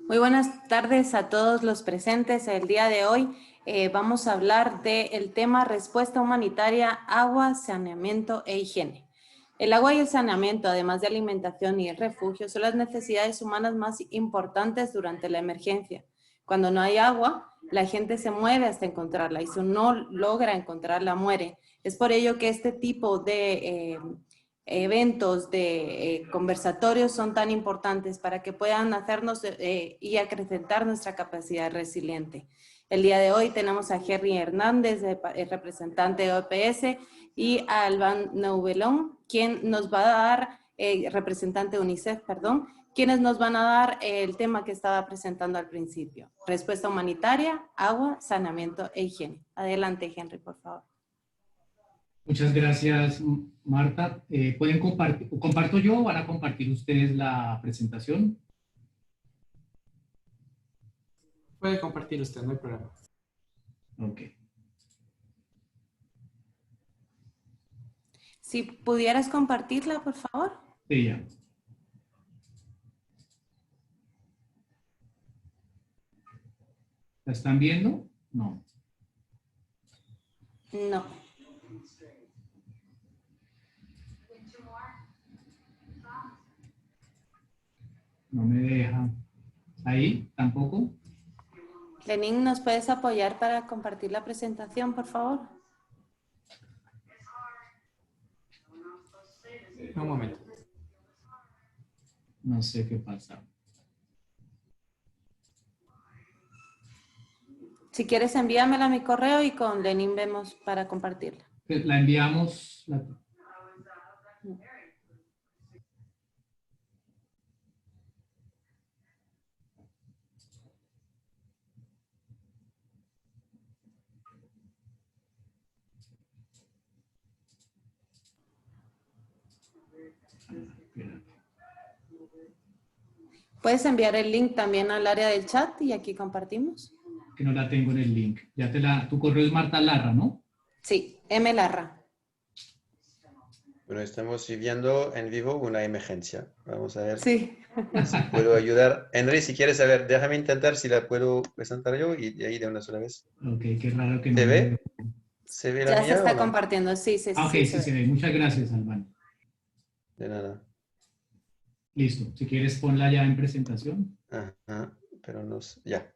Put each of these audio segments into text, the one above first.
Muy buenas tardes a todos los presentes. El día de hoy vamos a hablar del tema respuesta humanitaria, agua, saneamiento e higiene. El agua y el saneamiento, además de alimentación y el refugio, son las necesidades humanas más importantes durante la emergencia. Cuando no hay agua, la gente se muere hasta encontrarla y si no logra encontrarla, muere. Es por ello que este tipo de eventos de conversatorios son tan importantes para que puedan hacernos y acrecentar nuestra capacidad resiliente. El día de hoy tenemos a Jerry Hernández, representante de OPS, y a Alban Noubelón, quien nos va a dar, representante de UNICEF, perdón, quienes nos van a dar el tema que estaba presentando al principio. Respuesta humanitaria, agua, saneamiento e higiene. Adelante, Henry, por favor. Muchas gracias, Marta. ¿Pueden compartir? ¿Comparto yo o van a compartir ustedes la presentación? Puede compartir usted, no hay problema. Ok. Si pudieras compartirla, por favor. Sí, ya. ¿La están viendo? No. No. No me deja. ¿Ahí? ¿Tampoco? Lenín, ¿nos puedes apoyar para compartir la presentación, por favor? Un momento. No sé qué pasa. Si quieres, envíamela a mi correo y con Lenín vemos para compartirla. La enviamos. ¿Puedes enviar el link también al área del chat y aquí compartimos? Que no la tengo en el link. Tu correo es Marta Larra, ¿no? Sí, M. Larra. Bueno, estamos viviendo en vivo una emergencia. Vamos a ver Sí. si puedo ayudar. Henry, si quieres saber, déjame intentar si la puedo presentar yo y de ahí de una sola vez. Ok, qué raro que no. ¿Se ve? ¿Se ve la Ya mía se está o no? compartiendo, sí, Ok, sí se ve. Muchas gracias, Alban. De nada. Listo. Si quieres, ponla ya en presentación. Ajá, pero no sé. Ya.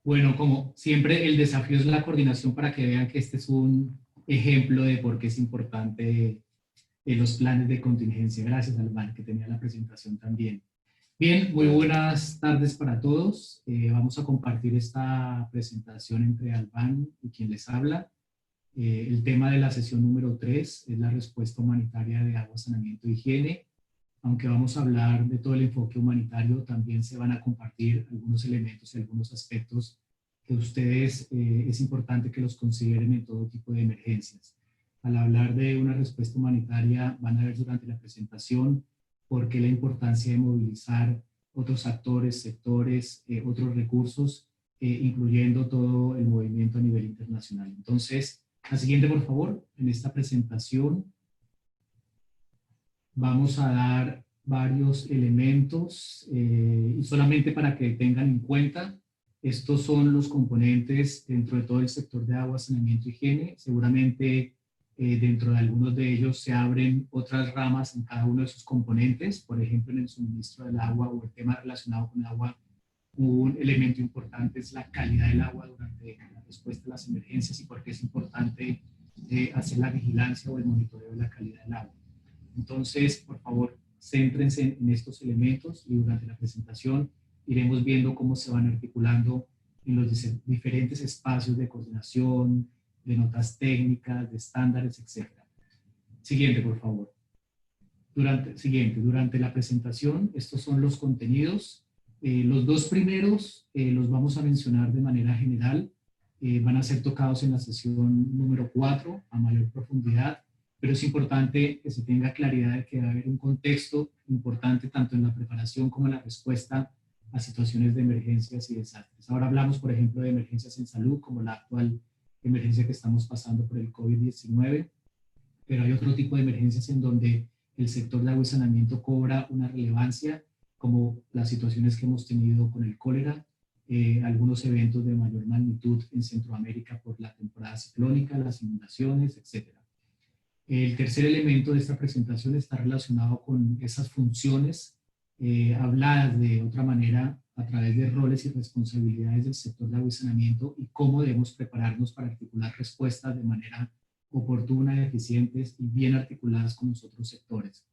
Bueno, como siempre, el desafío es la coordinación para que vean que este es un ejemplo de por qué es importante los planes de contingencia. Gracias, Alban, que tenía la presentación también. Bien, muy buenas tardes para todos. Vamos a compartir esta presentación entre Alban y quien les habla. El tema de la sesión número 3 es la respuesta humanitaria de agua, saneamiento e higiene. Aunque vamos a hablar de todo el enfoque humanitario, también se van a compartir algunos elementos y algunos aspectos que ustedes es importante que los consideren en todo tipo de emergencias. Al hablar de una respuesta humanitaria, van a ver durante la presentación por qué la importancia de movilizar otros actores, sectores, otros recursos, incluyendo todo el movimiento a nivel internacional. Entonces, la siguiente, por favor, en esta presentación vamos a dar varios elementos y solamente para que tengan en cuenta, estos son los componentes dentro de todo el sector de agua, saneamiento y higiene. Seguramente dentro de algunos de ellos se abren otras ramas en cada uno de sus componentes. Por ejemplo, en el suministro del agua o el tema relacionado con agua, un elemento importante es la calidad del agua durante la respuesta a las emergencias y por qué es importante hacer la vigilancia o el monitoreo de la calidad del agua. Entonces, por favor, céntrense en estos elementos y durante la presentación iremos viendo cómo se van articulando en los diferentes espacios de coordinación, de notas técnicas, de estándares, etc. Siguiente, por favor. Durante la presentación, estos son los contenidos. Los dos primeros los vamos a mencionar de manera general. Van a ser tocados en la sesión número 4 a mayor profundidad. Pero es importante que se tenga claridad de que va a haber un contexto importante tanto en la preparación como en la respuesta a situaciones de emergencias y desastres. Ahora hablamos, por ejemplo, de emergencias en salud, como la actual emergencia que estamos pasando por el COVID-19, pero hay otro tipo de emergencias en donde el sector de agua y saneamiento cobra una relevancia como las situaciones que hemos tenido con el cólera, algunos eventos de mayor magnitud en Centroamérica por la temporada ciclónica, las inundaciones, etc. El tercer elemento de esta presentación está relacionado con esas funciones habladas de otra manera a través de roles y responsabilidades del sector de agua y saneamiento y cómo debemos prepararnos para articular respuestas de manera oportuna, eficientes y bien articuladas con los otros sectores.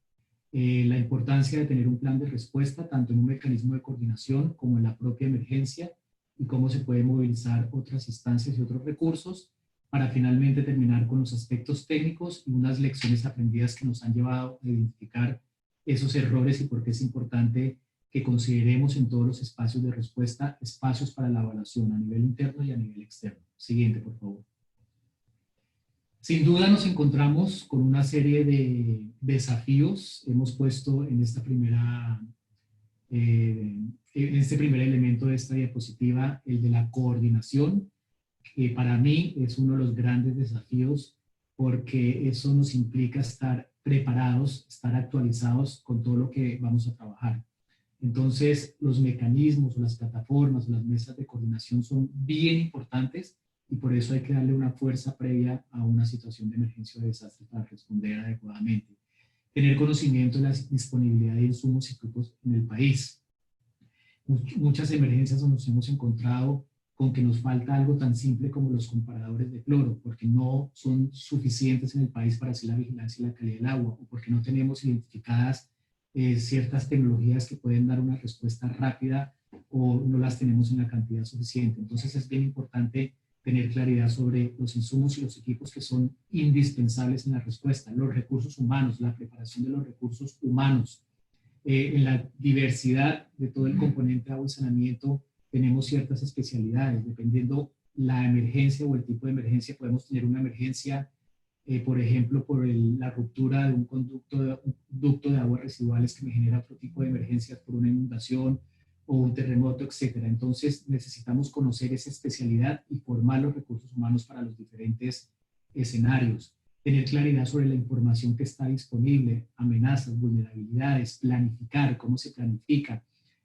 La importancia de tener un plan de respuesta tanto en un mecanismo de coordinación como en la propia emergencia y cómo se pueden movilizar otras instancias y otros recursos para finalmente terminar con los aspectos técnicos y unas lecciones aprendidas que nos han llevado a identificar esos errores y por qué es importante que consideremos en todos los espacios de respuesta espacios para la evaluación a nivel interno y a nivel externo. Siguiente, por favor. Sin duda nos encontramos con una serie de desafíos. Hemos puesto en esta en este primer elemento de esta diapositiva el de la coordinación, que para mí es uno de los grandes desafíos porque eso nos implica estar preparados, estar actualizados con todo lo que vamos a trabajar. Entonces, los mecanismos o las plataformas o las mesas de coordinación son bien importantes y por eso hay que darle una fuerza previa a una situación de emergencia o de desastre para responder adecuadamente. Tener conocimiento de la disponibilidad de insumos y equipos en el país. Muchas emergencias nos hemos encontrado con que nos falta algo tan simple como los comparadores de cloro, porque no son suficientes en el país para hacer la vigilancia y la calidad del agua, o porque no tenemos identificadas ciertas tecnologías que pueden dar una respuesta rápida o no las tenemos en la cantidad suficiente. Entonces es bien importante tener claridad sobre los insumos y los equipos que son indispensables en la respuesta, los recursos humanos, la preparación de los recursos humanos. En la diversidad de todo el componente de agua y saneamiento tenemos ciertas especialidades, dependiendo la emergencia o el tipo de emergencia, podemos tener una emergencia, por ejemplo, por la ruptura de un ducto de aguas residuales que me genera otro tipo de emergencias por una inundación o un terremoto, etc. Entonces necesitamos conocer esa especialidad y formar los recursos humanos para los diferentes escenarios. Tener claridad sobre la información que está disponible, amenazas, vulnerabilidades, planificar, cómo se planifica,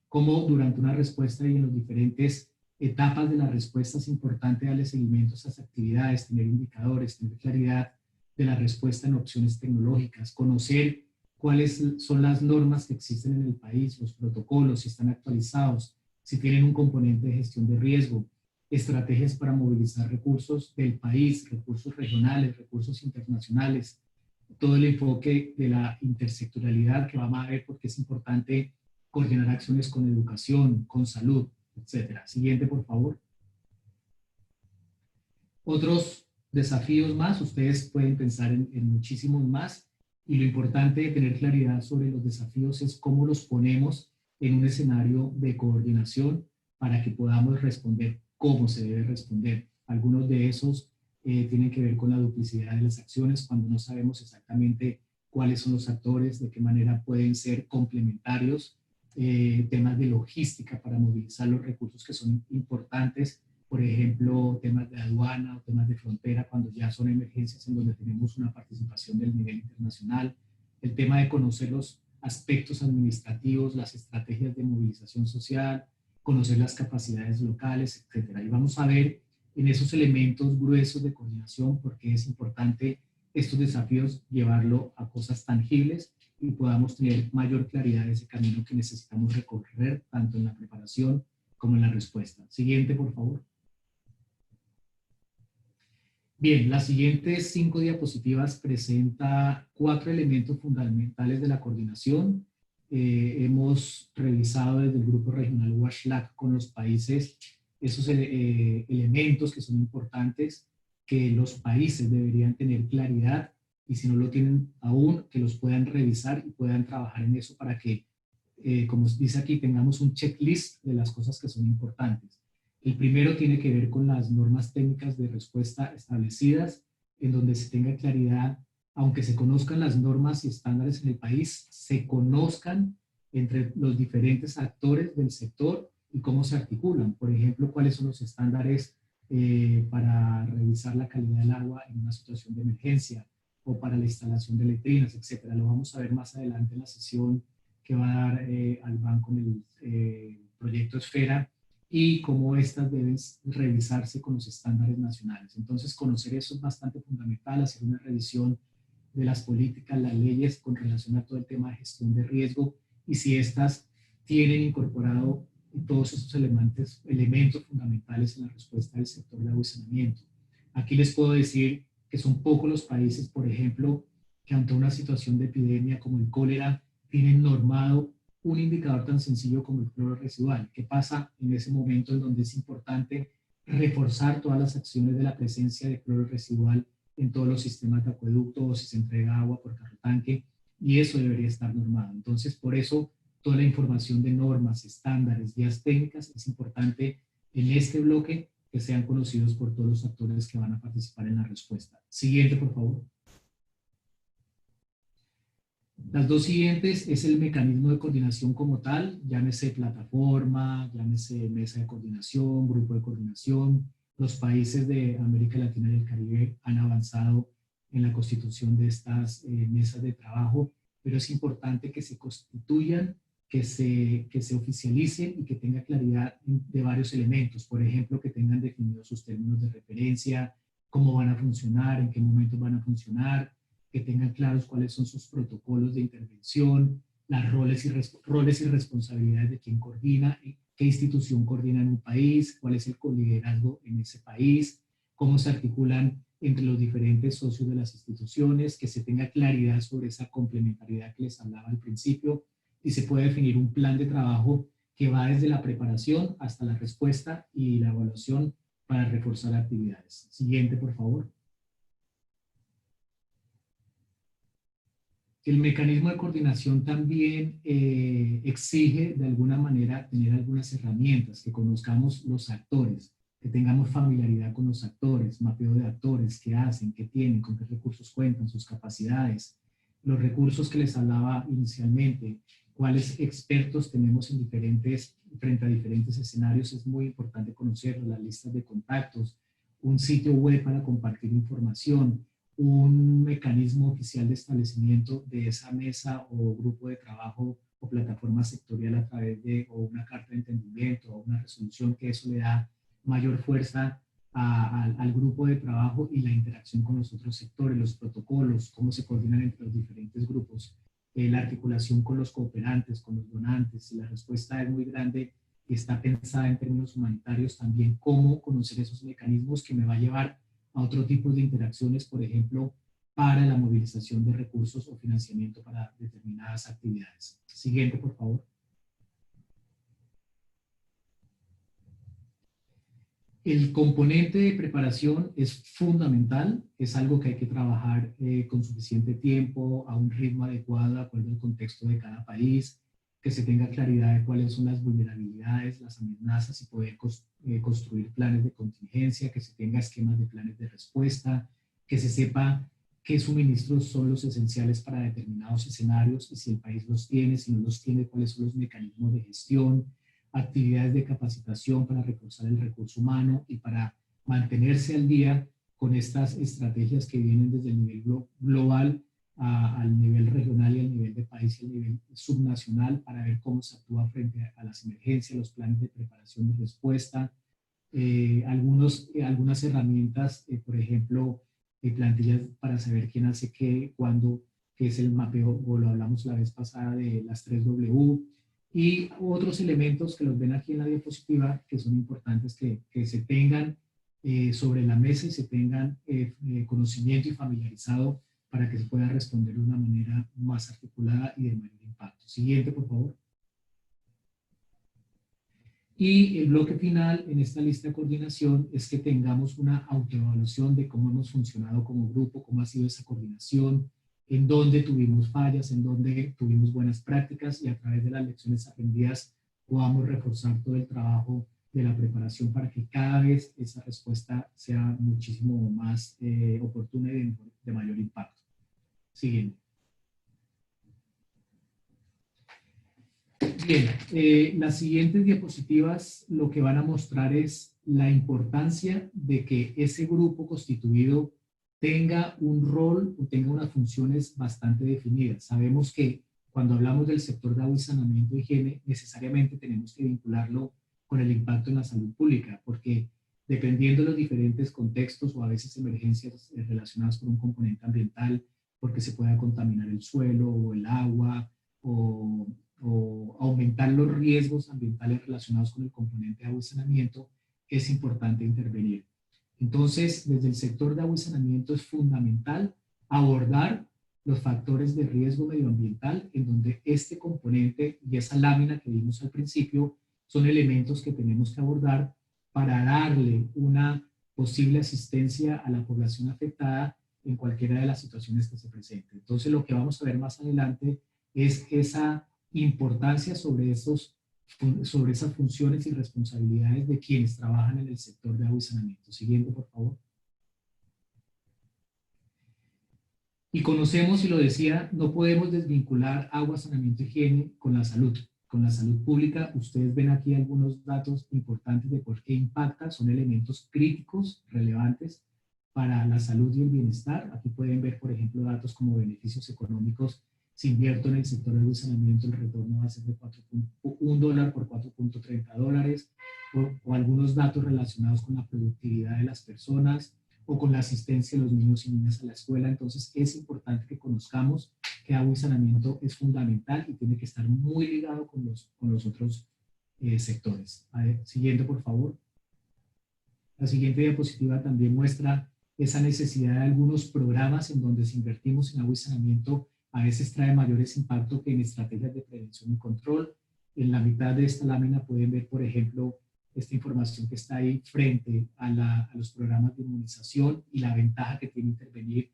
cómo durante una respuesta y en las diferentes etapas de la respuesta es importante darle seguimiento a esas actividades, tener indicadores, tener claridad de la respuesta en opciones tecnológicas, conocer cuáles son las normas que existen en el país, los protocolos, si están actualizados, si tienen un componente de gestión de riesgo, estrategias para movilizar recursos del país, recursos regionales, recursos internacionales, todo el enfoque de la intersectorialidad que vamos a ver porque es importante coordinar acciones con educación, con salud, etc. Siguiente, por favor. Otros desafíos más, ustedes pueden pensar en muchísimos más, y lo importante de tener claridad sobre los desafíos es cómo los ponemos en un escenario de coordinación para que podamos responder cómo se debe responder. Algunos de esos tienen que ver con la duplicidad de las acciones, cuando no sabemos exactamente cuáles son los actores, de qué manera pueden ser complementarios, temas de logística para movilizar los recursos que son importantes, por ejemplo, temas de aduana o temas de frontera cuando ya son emergencias en donde tenemos una participación del nivel internacional, el tema de conocer los aspectos administrativos, las estrategias de movilización social, conocer las capacidades locales, etc. Y vamos a ver en esos elementos gruesos de coordinación por qué es importante estos desafíos llevarlo a cosas tangibles y podamos tener mayor claridad de ese camino que necesitamos recorrer tanto en la preparación como en la respuesta. Siguiente, por favor. Bien, las siguientes 5 diapositivas presenta 4 elementos fundamentales de la coordinación. Hemos revisado desde el Grupo Regional WASHLAC con los países esos elementos que son importantes, que los países deberían tener claridad y si no lo tienen aún, que los puedan revisar y puedan trabajar en eso para que, como dice aquí, tengamos un checklist de las cosas que son importantes. El primero tiene que ver con las normas técnicas de respuesta establecidas, en donde se tenga claridad, aunque se conozcan las normas y estándares en el país, se conozcan entre los diferentes actores del sector y cómo se articulan. Por ejemplo, cuáles son los estándares para revisar la calidad del agua en una situación de emergencia o para la instalación de letrinas, etc. Lo vamos a ver más adelante en la sesión que va a dar Albán con el proyecto Esfera y cómo estas deben revisarse con los estándares nacionales. Entonces, conocer eso es bastante fundamental, hacer una revisión de las políticas, las leyes con relación a todo el tema de gestión de riesgo y si estas tienen incorporado todos esos elementos fundamentales en la respuesta del sector de agua y saneamiento. Aquí les puedo decir que son pocos los países, por ejemplo, que ante una situación de epidemia como el cólera, tienen normado un indicador tan sencillo como el cloro residual. ¿Qué pasa en ese momento en donde es importante reforzar todas las acciones de la presencia de cloro residual en todos los sistemas de acueducto o si se entrega agua por carro tanque? Y eso debería estar normado. Entonces, por eso, toda la información de normas, estándares, guías técnicas es importante en este bloque que sean conocidos por todos los actores que van a participar en la respuesta. Siguiente, por favor. Las dos siguientes es el mecanismo de coordinación como tal, llámese plataforma, llámese mesa de coordinación, grupo de coordinación. Los países de América Latina y el Caribe han avanzado en la constitución de estas mesas de trabajo, pero es importante que se constituyan, que se oficialicen y que tenga claridad de varios elementos. Por ejemplo, que tengan definidos sus términos de referencia, cómo van a funcionar, en qué momentos van a funcionar, que tengan claros cuáles son sus protocolos de intervención, las roles y responsabilidades de quién coordina, qué institución coordina en un país, cuál es el coliderazgo en ese país, cómo se articulan entre los diferentes socios de las instituciones, que se tenga claridad sobre esa complementariedad que les hablaba al principio y se puede definir un plan de trabajo que va desde la preparación hasta la respuesta y la evaluación para reforzar actividades. Siguiente, por favor. El mecanismo de coordinación también exige de alguna manera tener algunas herramientas, que conozcamos los actores, que tengamos familiaridad con los actores, mapeo de actores, qué hacen, qué tienen, con qué recursos cuentan, sus capacidades, los recursos que les hablaba inicialmente, cuáles expertos tenemos frente a diferentes escenarios, es muy importante conocerlos, las listas de contactos, un sitio web para compartir información, un mecanismo oficial de establecimiento de esa mesa o grupo de trabajo o plataforma sectorial a través de o una carta de entendimiento o una resolución, que eso le da mayor fuerza al grupo de trabajo y la interacción con los otros sectores, los protocolos, cómo se coordinan entre los diferentes grupos, la articulación con los cooperantes, con los donantes. Si la respuesta es muy grande y está pensada en términos humanitarios, también cómo conocer esos mecanismos que me va a llevar a otro tipo de interacciones, por ejemplo, para la movilización de recursos o financiamiento para determinadas actividades. Siguiente, por favor. El componente de preparación es fundamental, es algo que hay que trabajar con suficiente tiempo, a un ritmo adecuado, de acuerdo al contexto de cada país, que se tenga claridad de cuáles son las vulnerabilidades, las amenazas y poder construir planes de contingencia, que se tenga esquemas de planes de respuesta, que se sepa qué suministros son los esenciales para determinados escenarios y si el país los tiene, si no los tiene, cuáles son los mecanismos de gestión, actividades de capacitación para reforzar el recurso humano y para mantenerse al día con estas estrategias que vienen desde el nivel global al nivel regional y al nivel de país y al nivel subnacional para ver cómo se actúa frente a las emergencias, los planes de preparación y respuesta, algunas herramientas, por ejemplo, plantillas para saber quién hace qué, cuándo, que es el mapeo, o lo hablamos la vez pasada de las 3W, y otros elementos que los ven aquí en la diapositiva que son importantes que se tengan sobre la mesa y se tengan conocimiento y familiarizado para que se pueda responder de una manera más articulada y de mayor impacto. Siguiente, por favor. Y el bloque final en esta lista de coordinación es que tengamos una autoevaluación de cómo hemos funcionado como grupo, cómo ha sido esa coordinación, en dónde tuvimos fallas, en dónde tuvimos buenas prácticas y a través de las lecciones aprendidas podamos reforzar todo el trabajo de la preparación para que cada vez esa respuesta sea muchísimo más oportuna y de mayor impacto. Siguiente. Bien, las siguientes diapositivas lo que van a mostrar es la importancia de que ese grupo constituido tenga un rol o tenga unas funciones bastante definidas. Sabemos que cuando hablamos del sector de agua y saneamiento e higiene, necesariamente tenemos que vincularlo con el impacto en la salud pública, porque dependiendo de los diferentes contextos o a veces emergencias relacionadas con un componente ambiental, porque se pueda contaminar el suelo o el agua, o aumentar los riesgos ambientales relacionados con el componente de agua y saneamiento, es importante intervenir. Entonces, desde el sector de agua y saneamiento es fundamental abordar los factores de riesgo medioambiental, en donde este componente y esa lámina que vimos al principio son elementos que tenemos que abordar para darle una posible asistencia a la población afectada en cualquiera de las situaciones que se presenten. Entonces, lo que vamos a ver más adelante es esa importancia sobre esas funciones y responsabilidades de quienes trabajan en el sector de agua y saneamiento. Siguiente, por favor. Y conocemos, y lo decía, no podemos desvincular agua, saneamiento y higiene con la salud pública. Ustedes ven aquí algunos datos importantes de por qué impacta, son elementos críticos, relevantes para la salud y el bienestar. Aquí pueden ver, por ejemplo, datos como beneficios económicos. Si invierto en el sector de agua y saneamiento, el retorno va a ser de $1 por $4.30, o algunos datos relacionados con la productividad de las personas, o con la asistencia de los niños y niñas a la escuela. Entonces es importante que conozcamos que agua y saneamiento es fundamental y tiene que estar muy ligado con los otros sectores. A ver, siguiente, por favor. La siguiente diapositiva también muestra esa necesidad de algunos programas en donde si invertimos en agua y saneamiento a veces trae mayores impactos que en estrategias de prevención y control. En la mitad de esta lámina pueden ver, por ejemplo, esta información que está ahí frente a los programas de inmunización y la ventaja que tiene intervenir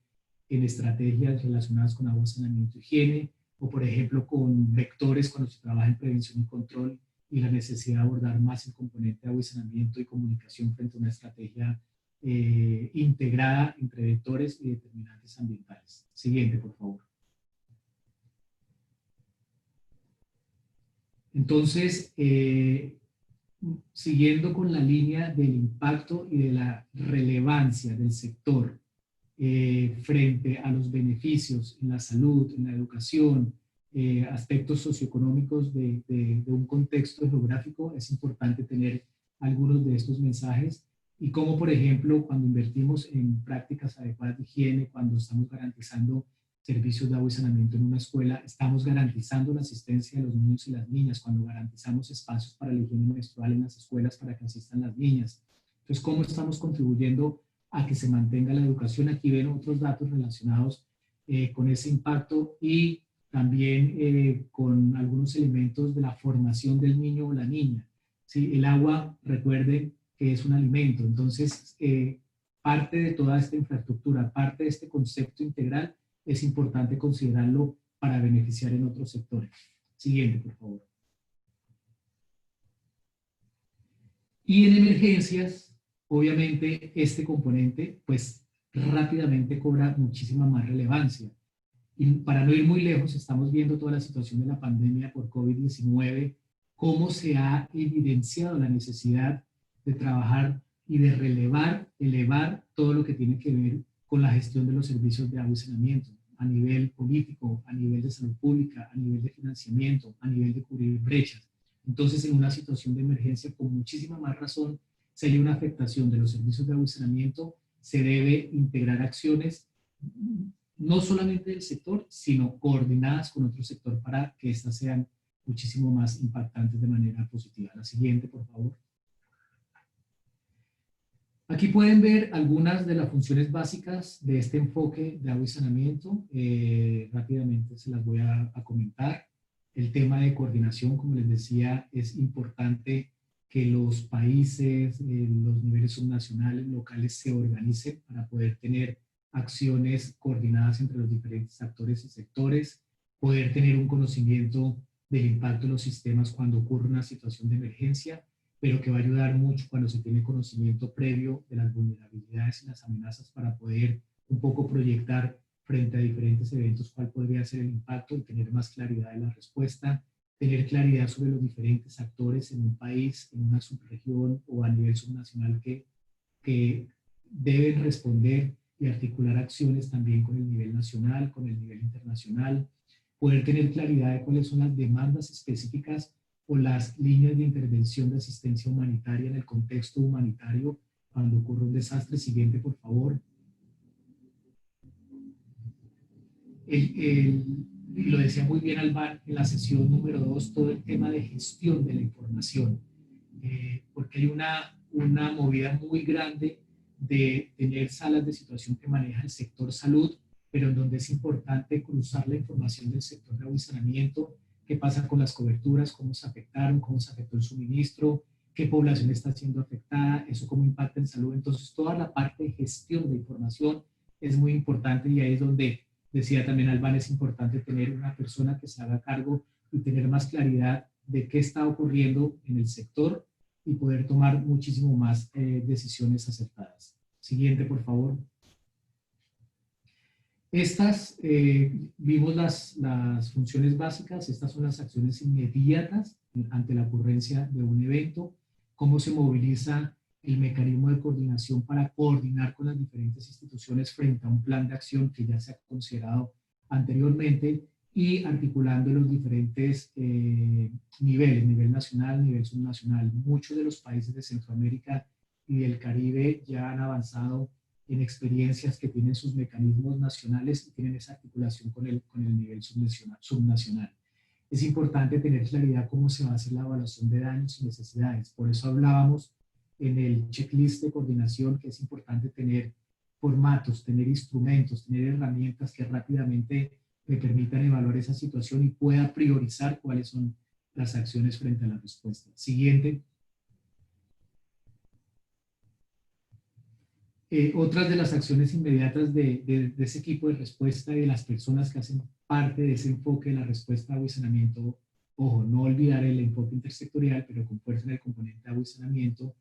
en estrategias relacionadas con agua, saneamiento y higiene, o por ejemplo con vectores cuando se trabaja en prevención y control y la necesidad de abordar más el componente de agua y saneamiento y comunicación frente a una estrategia integrada entre vectores y determinantes ambientales. Siguiente, por favor. Entonces, siguiendo con la línea del impacto y de la relevancia del sector frente a los beneficios en la salud, en la educación, aspectos socioeconómicos de un contexto geográfico, es importante tener algunos de estos mensajes y como por ejemplo cuando invertimos en prácticas adecuadas de higiene, cuando estamos garantizando servicios de agua y saneamiento en una escuela, estamos garantizando la asistencia de los niños y las niñas, cuando garantizamos espacios para la higiene menstrual en las escuelas para que asistan las niñas. Entonces, ¿cómo estamos contribuyendo a que se mantenga la educación? Aquí ven otros datos relacionados con ese impacto y también con algunos elementos de la formación del niño o la niña. ¿Sí? El agua, recuerden que es un alimento, entonces parte de toda esta infraestructura, parte de este concepto integral, es importante considerarlo para beneficiar en otros sectores. Siguiente, por favor. Y en emergencias, obviamente, este componente, pues, rápidamente cobra muchísima más relevancia. Y para no ir muy lejos, estamos viendo toda la situación de la pandemia por COVID-19, cómo se ha evidenciado la necesidad de trabajar y de elevar todo lo que tiene que ver con la gestión de los servicios de agua y saneamiento, a nivel político, a nivel de salud pública, a nivel de financiamiento, a nivel de cubrir brechas. Entonces, en una situación de emergencia, con muchísima más razón, si hay una afectación de los servicios de agua y saneamiento, se debe integrar acciones no solamente del sector, sino coordinadas con otro sector para que éstas sean muchísimo más impactantes de manera positiva. La siguiente, por favor. Aquí pueden ver algunas de las funciones básicas de este enfoque de agua y saneamiento. Rápidamente se las voy a comentar. El tema de coordinación, como les decía, es importante que los países, los niveles subnacionales, locales se organicen para poder tener acciones coordinadas entre los diferentes actores y sectores, poder tener un conocimiento del impacto de los sistemas cuando ocurre una situación de emergencia, pero que va a ayudar mucho cuando se tiene conocimiento previo de las vulnerabilidades y las amenazas para poder un poco proyectar frente a diferentes eventos cuál podría ser el impacto y tener más claridad de la respuesta, tener claridad sobre los diferentes actores en un país, en una subregión o a nivel subnacional que deben responder y articular acciones también con el nivel nacional, con el nivel internacional, poder tener claridad de cuáles son las demandas específicas o las líneas de intervención de asistencia humanitaria en el contexto humanitario cuando ocurre un desastre. Siguiente, por favor. Y lo decía muy bien Albán en la sesión número 2, todo el tema de gestión de la información, porque hay una movida muy grande de tener salas de situación que maneja el sector salud, pero en donde es importante cruzar la información del sector de agua y saneamiento, qué pasa con las coberturas, cómo se afectaron, cómo se afectó el suministro, qué población está siendo afectada, eso cómo impacta en salud. Entonces, toda la parte de gestión de información es muy importante y ahí es donde decía también Albán, es importante tener una persona que se haga cargo y tener más claridad de qué está ocurriendo en el sector y poder tomar muchísimo más decisiones acertadas. Siguiente, por favor. Estas, vimos las funciones básicas, estas son las acciones inmediatas ante la ocurrencia de un evento, cómo se moviliza el mecanismo de coordinación para coordinar con las diferentes instituciones frente a un plan de acción que ya se ha considerado anteriormente y articulando los diferentes niveles, nivel nacional, nivel subnacional. Muchos de los países de Centroamérica y del Caribe ya han avanzado en experiencias que tienen sus mecanismos nacionales y tienen esa articulación con el nivel subnacional. Es importante tener claridad cómo se va a hacer la evaluación de daños y necesidades. Por eso hablábamos en el checklist de coordinación que es importante tener formatos, tener instrumentos, tener herramientas que rápidamente me permitan evaluar esa situación y pueda priorizar cuáles son las acciones frente a la respuesta. Siguiente. Otras de las acciones inmediatas de ese equipo de respuesta y de las personas que hacen parte de ese enfoque de la respuesta a agua y saneamiento, ojo, no olvidar el enfoque intersectorial, pero con fuerza en el componente agua y saneamiento,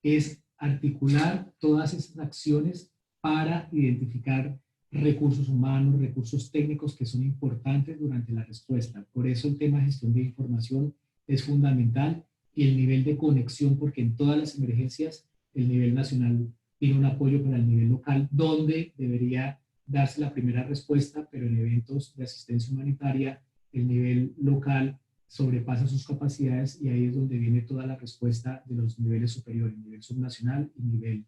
es articular todas esas acciones para identificar recursos humanos, recursos técnicos que son importantes durante la respuesta. Por eso el tema de gestión de información es fundamental y el nivel de conexión, porque en todas las emergencias el nivel nacional tiene un apoyo para el nivel local, donde debería darse la primera respuesta, pero en eventos de asistencia humanitaria el nivel local sobrepasa sus capacidades y ahí es donde viene toda la respuesta de los niveles superiores, nivel subnacional y nivel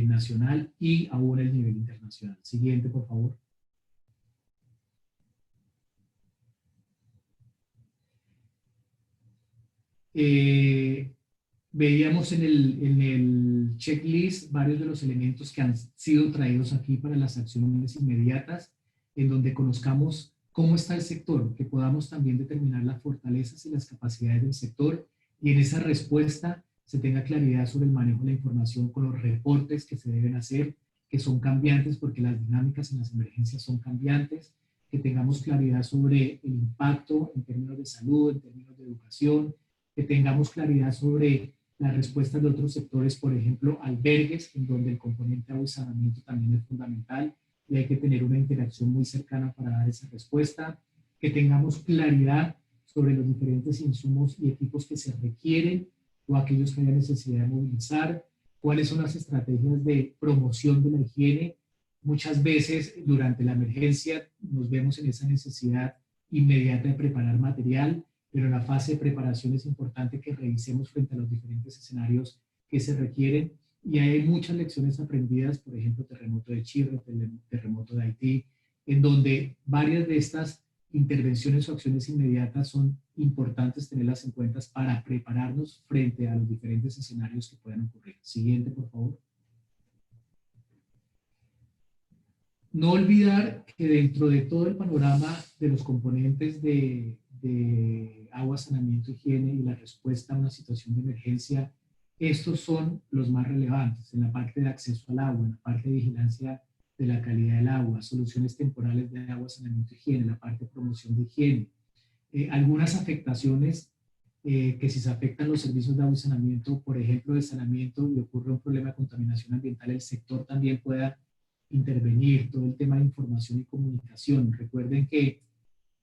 nacional y aún el nivel internacional. Siguiente, por favor. Veíamos en el checklist varios de los elementos que han sido traídos aquí para las acciones inmediatas, en donde conozcamos cómo está el sector, que podamos también determinar las fortalezas y las capacidades del sector y en esa respuesta se tenga claridad sobre el manejo de la información con los reportes que se deben hacer, que son cambiantes porque las dinámicas en las emergencias son cambiantes, que tengamos claridad sobre el impacto en términos de salud, en términos de educación, que tengamos claridad sobre las respuestas de otros sectores, por ejemplo, albergues, en donde el componente agua y saneamiento también es fundamental y hay que tener una interacción muy cercana para dar esa respuesta, que tengamos claridad sobre los diferentes insumos y equipos que se requieren o aquellos que haya necesidad de movilizar, cuáles son las estrategias de promoción de la higiene. Muchas veces durante la emergencia nos vemos en esa necesidad inmediata de preparar material, pero en la fase de preparación es importante que revisemos frente a los diferentes escenarios que se requieren y hay muchas lecciones aprendidas, por ejemplo, terremoto de Chile, terremoto de Haití, en donde varias de estas intervenciones o acciones inmediatas son importantes tenerlas en cuenta para prepararnos frente a los diferentes escenarios que puedan ocurrir. Siguiente, por favor. No olvidar que dentro de todo el panorama de los componentes de agua, saneamiento, higiene y la respuesta a una situación de emergencia, estos son los más relevantes en la parte de acceso al agua, en la parte de vigilancia de la calidad del agua, soluciones temporales de agua, saneamiento, higiene, la parte de promoción de higiene. Algunas afectaciones que si se afectan los servicios de agua y saneamiento, por ejemplo, de saneamiento y ocurre un problema de contaminación ambiental, el sector también pueda intervenir, todo el tema de información y comunicación. Recuerden que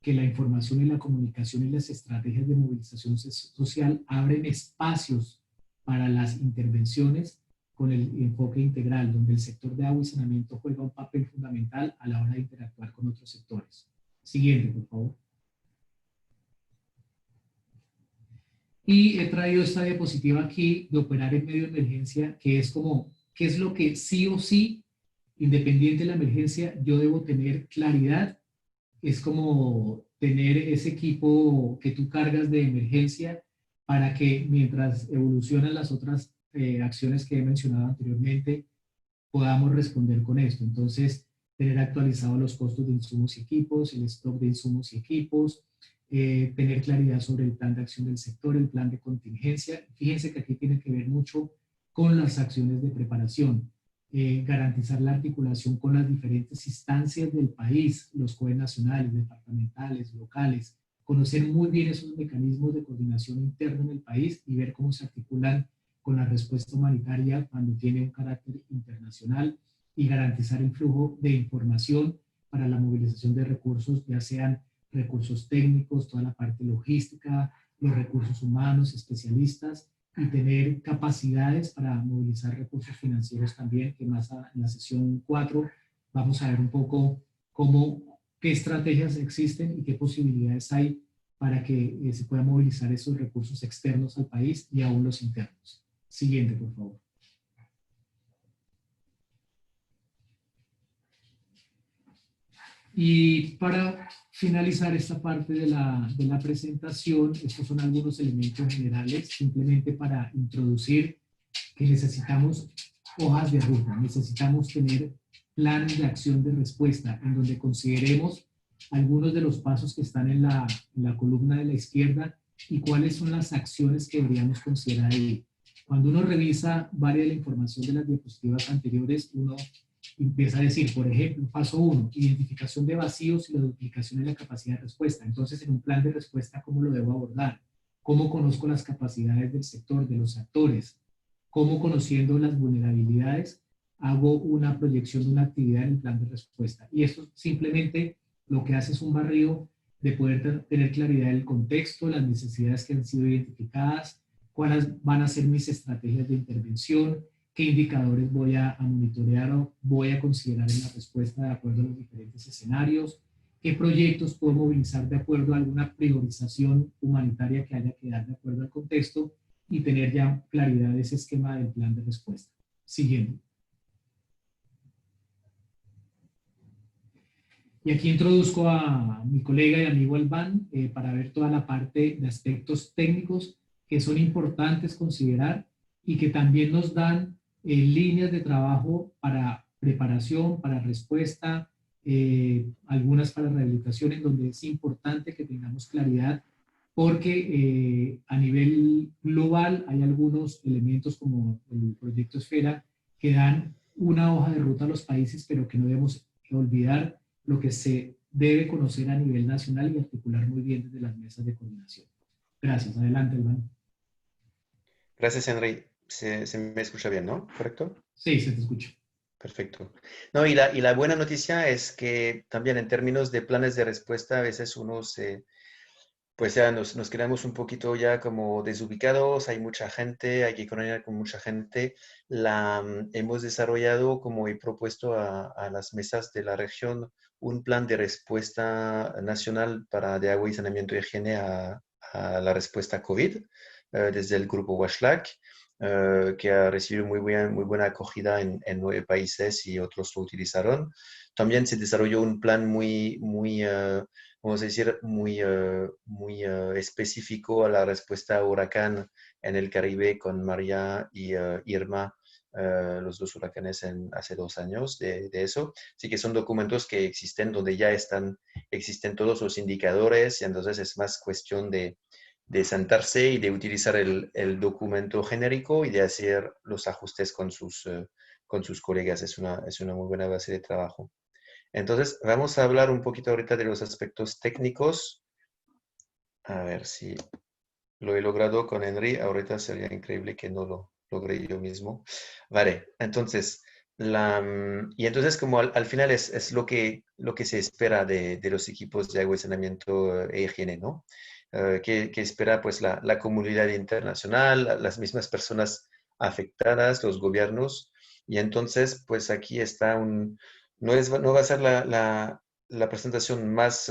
la información y la comunicación y las estrategias de movilización social abren espacios para las intervenciones con el enfoque integral, donde el sector de agua y saneamiento juega un papel fundamental a la hora de interactuar con otros sectores. Siguiente, por favor. Y he traído esta diapositiva aquí de operar en medio de emergencia, que es como, ¿qué es lo que sí o sí, independiente de la emergencia, yo debo tener claridad? Es como tener ese equipo que tú cargas de emergencia para que mientras evolucionan las otras acciones que he mencionado anteriormente, podamos responder con esto. Entonces, tener actualizados los costos de insumos y equipos, el stock de insumos y equipos, tener claridad sobre el plan de acción del sector, el plan de contingencia. Fíjense que aquí tiene que ver mucho con las acciones de preparación, garantizar la articulación con las diferentes instancias del país, los COE nacionales, departamentales, locales, conocer muy bien esos mecanismos de coordinación interna en el país y ver cómo se articulan con la respuesta humanitaria cuando tiene un carácter internacional y garantizar el flujo de información para la movilización de recursos, ya sean recursos técnicos, toda la parte logística, los recursos humanos, especialistas, y tener capacidades para movilizar recursos financieros también, que más en la sesión 4 vamos a ver un poco qué estrategias existen y qué posibilidades hay para que se puedan movilizar esos recursos externos al país y aún los internos. Siguiente, por favor. Y para finalizar esta parte de la presentación, estos son algunos elementos generales, simplemente para introducir que necesitamos hojas de ruta, necesitamos tener planes de acción de respuesta, en donde consideremos algunos de los pasos que están en la columna de la izquierda y cuáles son las acciones que deberíamos considerar ahí. Cuando uno revisa varias de la información de las diapositivas anteriores, uno empieza a decir, por ejemplo, paso 1, identificación de vacíos y la duplicación de la capacidad de respuesta. Entonces, en un plan de respuesta, ¿cómo lo debo abordar? ¿Cómo conozco las capacidades del sector, de los actores? ¿Cómo, conociendo las vulnerabilidades, hago una proyección de una actividad en el plan de respuesta? Y esto simplemente lo que hace es un barrido de poder tener claridad del contexto, las necesidades que han sido identificadas, cuáles van a ser mis estrategias de intervención, qué indicadores voy a monitorear o voy a considerar en la respuesta de acuerdo a los diferentes escenarios, qué proyectos puedo movilizar de acuerdo a alguna priorización humanitaria que haya que dar de acuerdo al contexto y tener ya claridad de ese esquema del plan de respuesta. Siguiente. Y aquí introduzco a mi colega y amigo Albán para ver toda la parte de aspectos técnicos que son importantes considerar y que también nos dan líneas de trabajo para preparación, para respuesta, algunas para rehabilitación, en donde es importante que tengamos claridad porque a nivel global hay algunos elementos como el proyecto Esfera que dan una hoja de ruta a los países, pero que no debemos olvidar lo que se debe conocer a nivel nacional y articular muy bien desde las mesas de coordinación. Gracias. Adelante, Iván. Gracias, Henry. Se me escucha bien, ¿no? ¿Correcto? Sí, se te escucha. Perfecto. No, y la buena noticia es que también en términos de planes de respuesta, a veces uno pues ya nos quedamos un poquito ya como desubicados, hay mucha gente, hay que coordinar con mucha gente. Hemos desarrollado, como he propuesto a las mesas de la región, un plan de respuesta nacional de agua y saneamiento y higiene a la respuesta COVID, desde el grupo WASHLAC, que ha recibido muy buena acogida en 9 países y otros lo utilizaron. También se desarrolló un plan vamos a decir, muy específico a la respuesta a huracán en el Caribe con María y Irma, los dos huracanes hace 2 años de eso. Así que son documentos que existen donde ya existen todos los indicadores y entonces es más cuestión de sentarse y de utilizar el documento genérico y de hacer los ajustes con sus colegas. Es una muy buena base de trabajo. Entonces, vamos a hablar un poquito ahorita de los aspectos técnicos. A ver si lo he logrado con Henry. Ahorita sería increíble que no lo logré yo mismo. Vale, entonces, y entonces como al final es lo que se espera de los equipos de agua y saneamiento e higiene, ¿no? Que espera pues la comunidad internacional, las mismas personas afectadas, los gobiernos. Y entonces, pues aquí está no va a ser la presentación más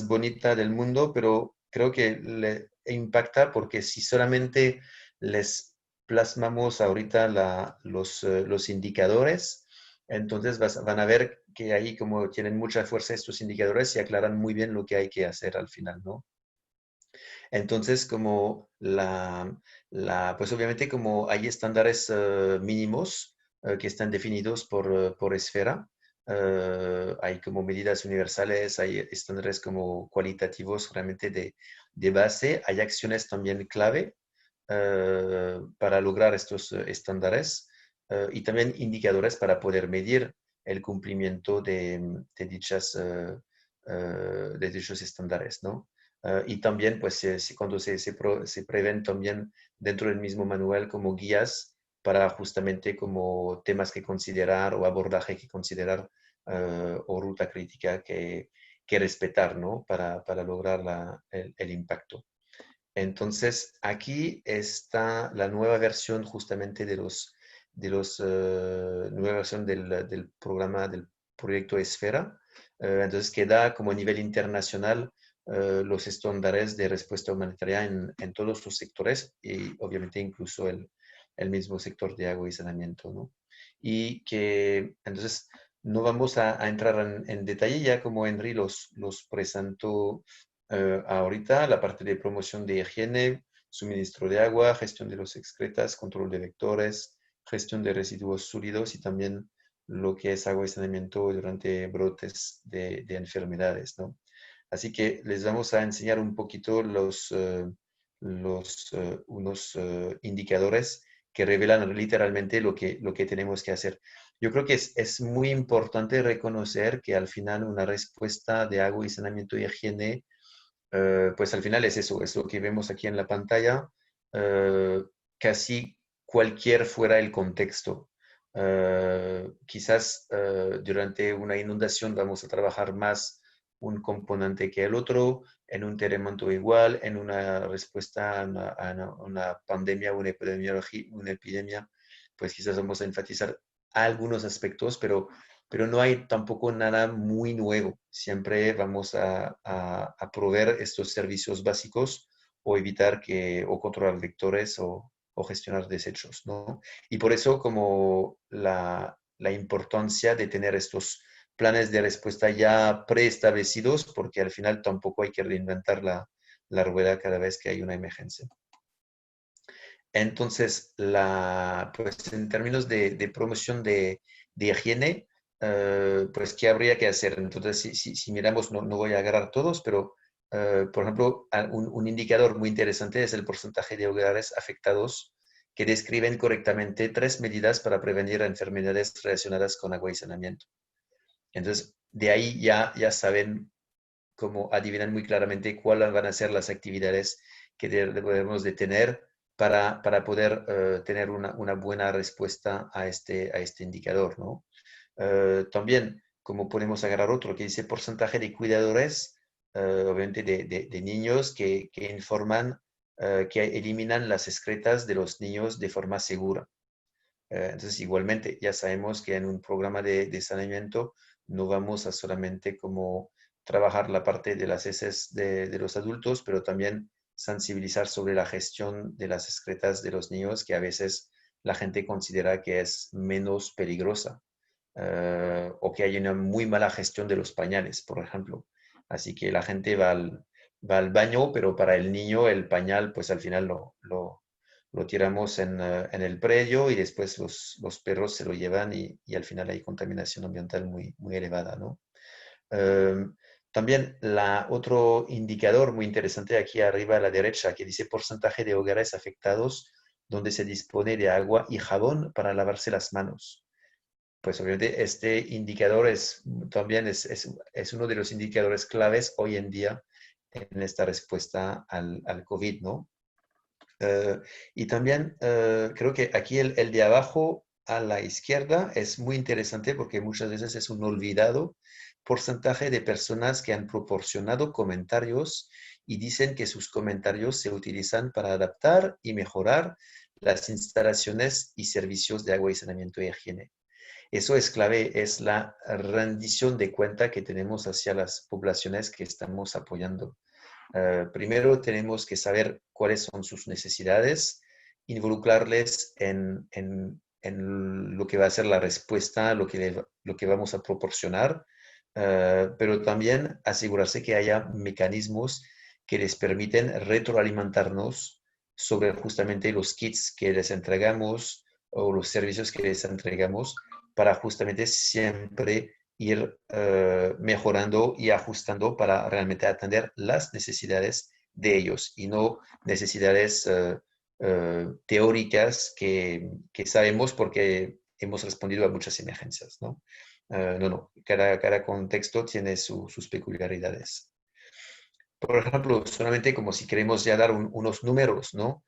bonita del mundo, pero creo que le impacta porque si solamente les plasmamos ahorita los indicadores, entonces van a ver que ahí como tienen mucha fuerza estos indicadores y aclaran muy bien lo que hay que hacer al final, ¿no? Entonces, como pues obviamente como hay estándares mínimos que están definidos por esfera, hay como medidas universales, hay estándares como cualitativos realmente de base, hay acciones también clave para lograr estos estándares y también indicadores para poder medir el cumplimiento de dichos estándares, ¿no? Y también, pues, cuando se prevén también dentro del mismo manual como guías para justamente como temas que considerar o abordaje que considerar o ruta crítica que respetar, ¿no? Para lograr el impacto. Entonces, aquí está la nueva versión justamente nueva versión del programa, del proyecto Esfera. Entonces, que da como a nivel internacional los estándares de respuesta humanitaria en todos los sectores y obviamente incluso el mismo sector de agua y saneamiento, ¿no? Y que entonces no vamos a entrar en detalle ya como Henry los presentó ahorita, la parte de promoción de higiene, suministro de agua, gestión de los excretas, control de vectores, gestión de residuos sólidos y también lo que es agua y saneamiento durante brotes de enfermedades, ¿no? Así que les vamos a enseñar un poquito unos indicadores que revelan literalmente lo que tenemos que hacer. Yo creo que es muy importante reconocer que al final una respuesta de agua y saneamiento y higiene pues al final es eso, es lo que vemos aquí en la pantalla, casi cualquier fuera el contexto. Quizás durante una inundación vamos a trabajar más un componente que el otro, en un terremoto igual, en una respuesta a una pandemia o una epidemia, pues quizás vamos a enfatizar algunos aspectos, pero no hay tampoco nada muy nuevo. Siempre vamos a proveer estos servicios básicos o evitar o controlar vectores o gestionar desechos, ¿no? Y por eso como la importancia de tener estos planes de respuesta ya preestablecidos, porque al final tampoco hay que reinventar la rueda cada vez que hay una emergencia. Entonces, pues en términos de promoción de higiene, pues, ¿qué habría que hacer? Entonces, si miramos, no voy a agarrar todos, pero, por ejemplo, un indicador muy interesante es el porcentaje de hogares afectados que describen correctamente 3 medidas para prevenir enfermedades relacionadas con agua y saneamiento. Entonces, de ahí ya saben cómo adivinan muy claramente cuáles van a ser las actividades que debemos de tener para poder tener una buena respuesta a este indicador, ¿no? También, como podemos agarrar otro que dice porcentaje de cuidadores, obviamente de niños que informan, que eliminan las excretas de los niños de forma segura. Entonces, igualmente, ya sabemos que en un programa de saneamiento no vamos a solamente como trabajar la parte de las heces de los adultos, pero también sensibilizar sobre la gestión de las excretas de los niños, que a veces la gente considera que es menos peligrosa, o que hay una muy mala gestión de los pañales, por ejemplo. Así que la gente va al baño, pero para el niño el pañal, pues al final lo tiramos en el predio y después los perros se lo llevan y al final hay contaminación ambiental muy, muy elevada, ¿no? También otro indicador muy interesante aquí arriba a la derecha que dice porcentaje de hogares afectados donde se dispone de agua y jabón para lavarse las manos. Pues obviamente este indicador también es uno de los indicadores claves hoy en día en esta respuesta al COVID, ¿no? Y también creo que aquí el de abajo a la izquierda es muy interesante porque muchas veces es un olvidado porcentaje de personas que han proporcionado comentarios y dicen que sus comentarios se utilizan para adaptar y mejorar las instalaciones y servicios de agua y saneamiento y higiene. Eso es clave, es la rendición de cuenta que tenemos hacia las poblaciones que estamos apoyando. Primero tenemos que saber cuáles son sus necesidades, involucrarles en lo que va a ser la respuesta, lo que vamos a proporcionar, pero también asegurarse que haya mecanismos que les permiten retroalimentarnos sobre justamente los kits que les entregamos o los servicios que les entregamos para justamente siempre ir mejorando y ajustando para realmente atender las necesidades de ellos y no necesidades teóricas que sabemos porque hemos respondido a muchas emergencias, ¿no? No, cada contexto tiene sus peculiaridades. Por ejemplo, solamente como si queremos ya dar unos números, ¿no?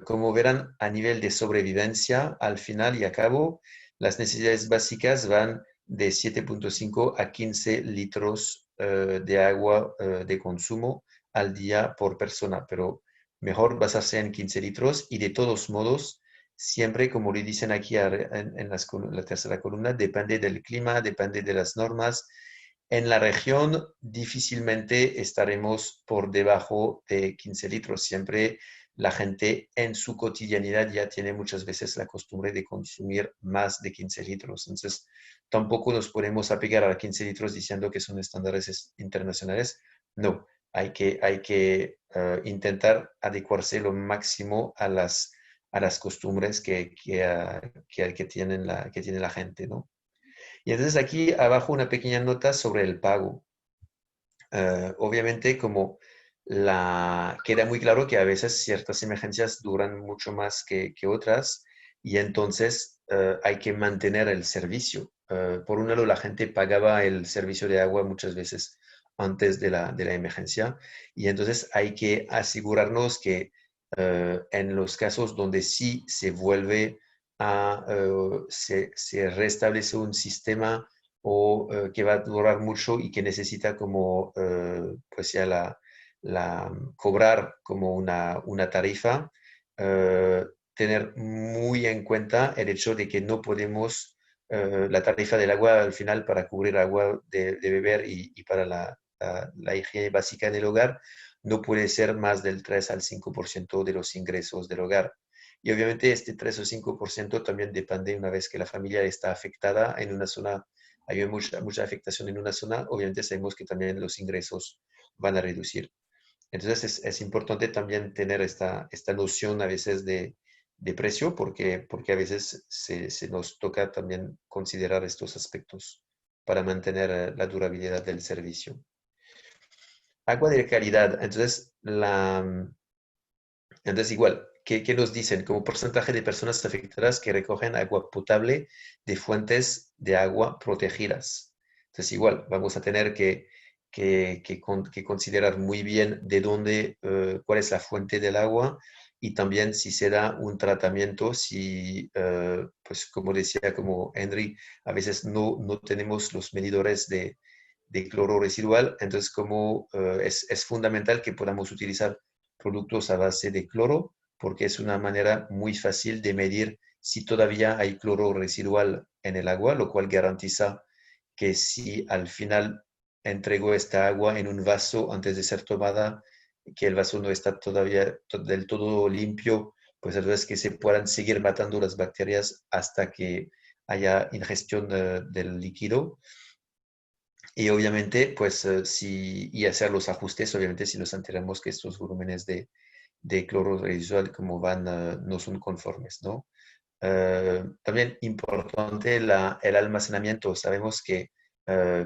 Como verán, a nivel de sobrevivencia, al final y a cabo, las necesidades básicas van de 7.5 a 15 litros de agua de consumo al día por persona, pero mejor basarse en 15 litros y de todos modos, siempre, como le dicen aquí en la tercera columna, depende del clima, depende de las normas. En la región difícilmente estaremos por debajo de 15 litros. Siempre la gente en su cotidianidad ya tiene muchas veces la costumbre de consumir más de 15 litros. Entonces, tampoco nos podemos apegar a 15 litros diciendo que son estándares internacionales. No, hay que intentar adecuarse lo máximo a las costumbres que tiene la gente, ¿no? Y entonces aquí abajo una pequeña nota sobre el pago. Obviamente, queda muy claro que a veces ciertas emergencias duran mucho más que otras y entonces hay que mantener el servicio. Por un lado, la gente pagaba el servicio de agua muchas veces antes de la emergencia y entonces hay que asegurarnos que en los casos donde sí se vuelve se restablece un sistema o que va a durar mucho y que necesita como, pues ya cobrar como una tarifa, tener muy en cuenta el hecho de que no podemos, la tarifa del agua al final para cubrir agua de beber y para la higiene básica del hogar, no puede ser más del 3 al 5% de los ingresos del hogar. Y obviamente este 3 o 5% también depende una vez que la familia está afectada en una zona, hay mucha afectación en una zona, obviamente sabemos que también los ingresos van a reducir. Entonces es importante también tener esta noción a veces de precio porque a veces se nos toca también considerar estos aspectos para mantener la durabilidad del servicio. Agua de calidad. Entonces igual, ¿qué nos dicen? Como porcentaje de personas afectadas que recogen agua potable de fuentes de agua protegidas. Entonces igual, vamos a tener que considerar muy bien de dónde, cuál es la fuente del agua y también si se da un tratamiento, si, pues como decía, como Henry, a veces no tenemos los medidores de cloro residual, entonces como es fundamental que podamos utilizar productos a base de cloro, porque es una manera muy fácil de medir si todavía hay cloro residual en el agua, lo cual garantiza que si al final entrego esta agua en un vaso antes de ser tomada, que el vaso no está todavía del todo limpio, pues entonces que se puedan seguir matando las bacterias hasta que haya ingestión del líquido. Y obviamente, pues, y hacer los ajustes, obviamente, si nos enteramos que estos volúmenes de cloro residual como van, no son conformes, ¿no? También importante el almacenamiento. Sabemos que,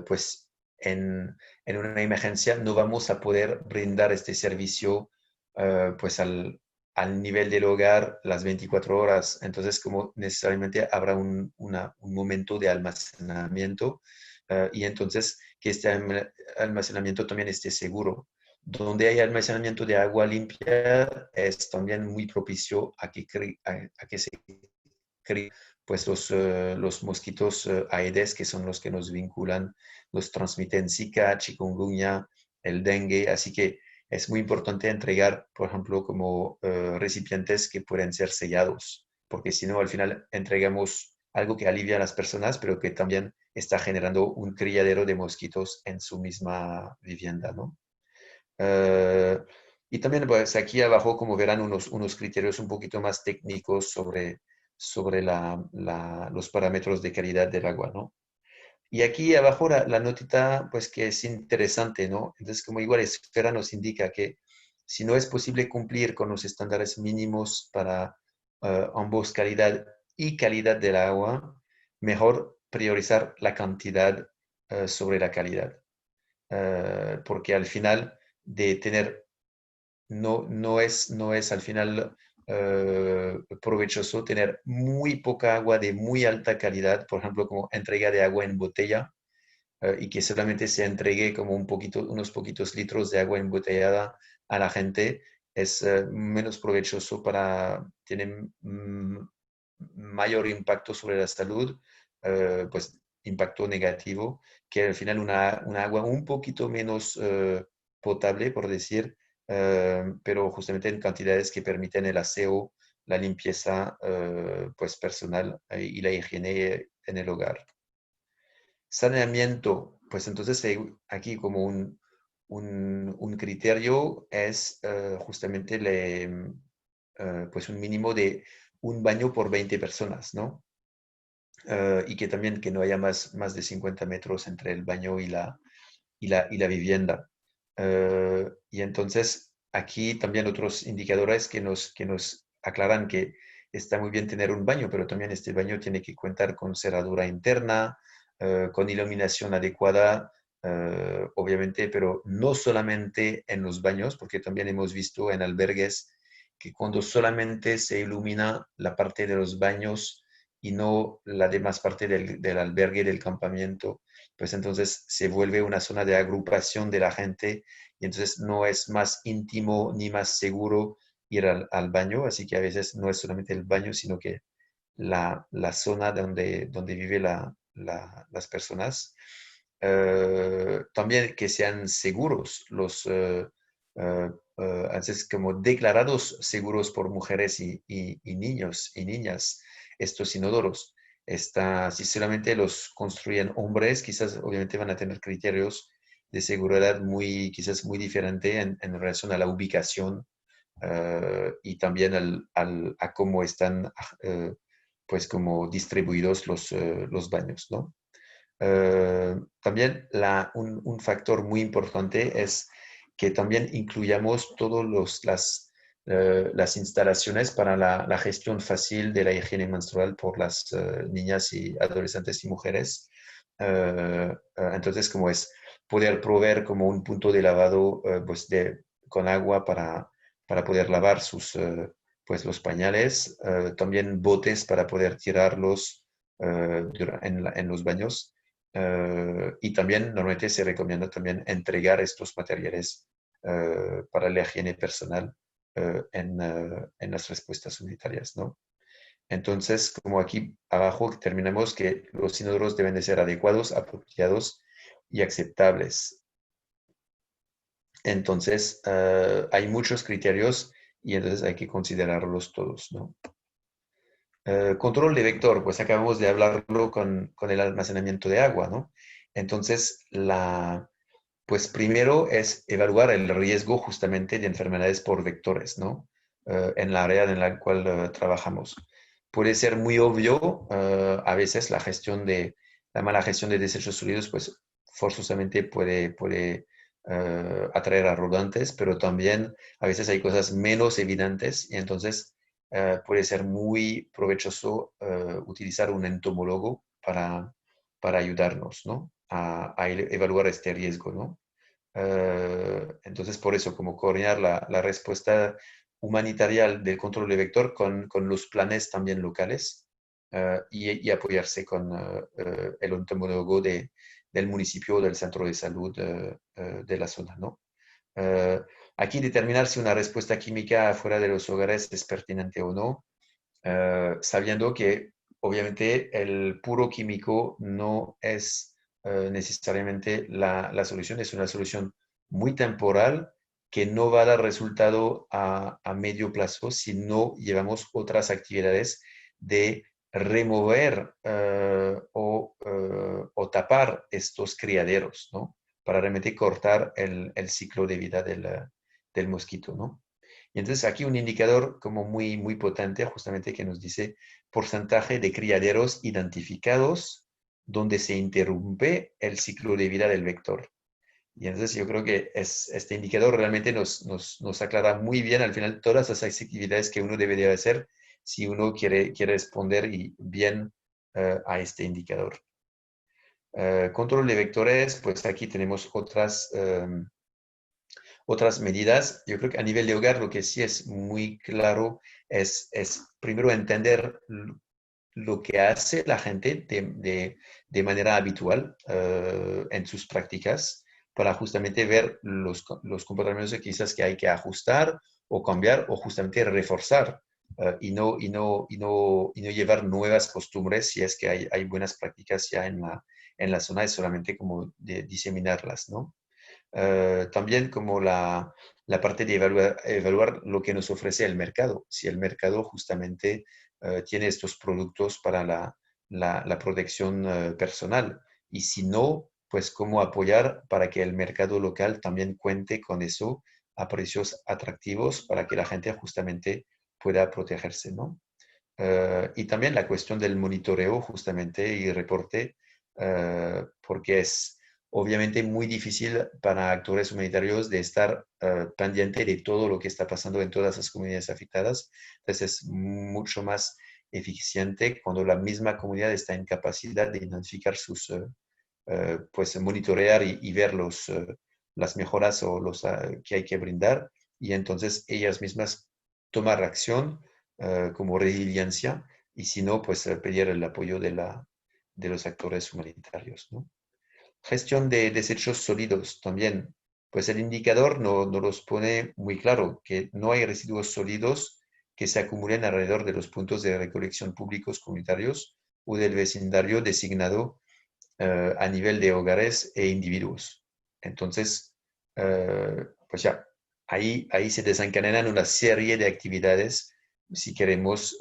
pues, en una emergencia no vamos a poder brindar este servicio, pues, al nivel del hogar las 24 horas. Entonces, como necesariamente habrá un momento de almacenamiento y entonces que este almacenamiento también esté seguro. Donde hay almacenamiento de agua limpia es también muy propicio a que se creen pues los mosquitos Aedes, que son los que nos vinculan, nos transmiten Zika, chikungunya, el dengue, así que es muy importante entregar, por ejemplo, como recipientes que pueden ser sellados, porque si no, al final entregamos algo que alivia a las personas, pero que también está generando un criadero de mosquitos en su misma vivienda, ¿no? Y también pues, aquí abajo, como verán, unos criterios un poquito más técnicos sobre los parámetros de calidad del agua, ¿no? Y aquí abajo la notita, pues que es interesante, ¿no? Entonces, como igual Esfera nos indica que si no es posible cumplir con los estándares mínimos para ambos calidad y calidad del agua, mejor priorizar la cantidad sobre la calidad. Porque al final de tener, no es al final provechoso tener muy poca agua de muy alta calidad, por ejemplo, como entrega de agua en botella, y que solamente se entregue como unos poquitos litros de agua embotellada a la gente, es menos provechoso tiene mayor impacto sobre la salud, pues impacto negativo, que al final una agua un poquito menos potable, por decir, pero justamente en cantidades que permiten el aseo, la limpieza pues personal y la higiene en el hogar. Saneamiento, pues entonces aquí como un criterio es justamente pues un mínimo de un baño por 20 personas, ¿no? Y que también que no haya más de 50 metros entre el baño y la vivienda. Y entonces aquí también otros indicadores que nos aclaran que está muy bien tener un baño, pero también este baño tiene que contar con cerradura interna, con iluminación adecuada, obviamente, pero no solamente en los baños, porque también hemos visto en albergues que cuando solamente se ilumina la parte de los baños y no la demás parte del albergue, del campamento, pues entonces se vuelve una zona de agrupación de la gente y entonces no es más íntimo ni más seguro ir al baño, así que a veces no es solamente el baño, sino que la zona donde viven las personas. También que sean seguros, entonces como declarados seguros por mujeres y niños y niñas, estos inodoros. Si solamente los construyen hombres, quizás obviamente van a tener criterios de seguridad quizás muy diferente en relación a la ubicación y también a cómo están pues como distribuidos los baños, ¿no? También un factor muy importante es que también incluyamos todas las instalaciones para la gestión fácil de la higiene menstrual por las niñas y adolescentes y mujeres. Entonces, como es poder proveer como un punto de lavado pues con agua para poder lavar pues los pañales, también botes para poder tirarlos en los baños. Y también normalmente se recomienda también entregar estos materiales para la higiene personal en las respuestas unitarias, ¿no? Entonces, como aquí abajo terminamos que los inodoros deben de ser adecuados, apropiados y aceptables. Entonces, hay muchos criterios y entonces hay que considerarlos todos, ¿no? Control de vector, pues acabamos de hablarlo con el almacenamiento de agua, ¿no? Entonces, pues primero es evaluar el riesgo justamente de enfermedades por vectores, ¿no? En la área en la cual trabajamos. Puede ser muy obvio, a veces la mala gestión de desechos sólidos, pues forzosamente puede atraer a rodentes, pero también a veces hay cosas menos evidentes y entonces puede ser muy provechoso utilizar un entomólogo para ayudarnos, ¿no? A evaluar este riesgo, ¿no? Entonces, por eso, como coordinar la respuesta humanitaria del control de vector con los planes también locales y apoyarse con el entomólogo del municipio o del centro de salud de la zona, ¿no? Aquí determinar si una respuesta química fuera de los hogares es pertinente o no, sabiendo que obviamente el puro químico no es necesariamente la solución, es una solución muy temporal que no va a dar resultado a medio plazo si no llevamos otras actividades de remover o tapar estos criaderos, ¿no? Para realmente cortar el ciclo de vida del mosquito, ¿no? Y entonces aquí un indicador como muy potente justamente que nos dice porcentaje de criaderos identificados donde se interrumpe el ciclo de vida del vector. Y entonces yo creo que este indicador realmente nos aclara muy bien al final todas las actividades que uno debería hacer si uno quiere responder bien a este indicador. Control de vectores, pues aquí tenemos otras medidas. Yo creo que a nivel de hogar lo que sí es muy claro es primero entender lo que hace la gente de manera habitual en sus prácticas para justamente ver los comportamientos que quizás que hay que ajustar o cambiar o justamente reforzar y no llevar nuevas costumbres si es que hay buenas prácticas ya en la zona, es solamente como de diseminarlas, ¿no? También como la parte de evaluar lo que nos ofrece el mercado. Si el mercado justamente tiene estos productos para la protección personal. Y si no, pues cómo apoyar para que el mercado local también cuente con eso a precios atractivos para que la gente justamente pueda protegerse, ¿no? Y también la cuestión del monitoreo justamente y reporte, porque es obviamente muy difícil para actores humanitarios de estar pendiente de todo lo que está pasando en todas las comunidades afectadas. Entonces es mucho más eficiente cuando la misma comunidad está en capacidad de identificar pues monitorear y ver las mejoras o que hay que brindar y entonces ellas mismas tomar acción como resiliencia y si no, pues pedir el apoyo de los actores humanitarios, ¿no? Gestión de desechos sólidos también. Pues el indicador no los pone muy claro, que no hay residuos sólidos que se acumulen alrededor de los puntos de recolección públicos comunitarios o del vecindario designado a nivel de hogares e individuos. Entonces, pues ya, ahí se desencadenan una serie de actividades si queremos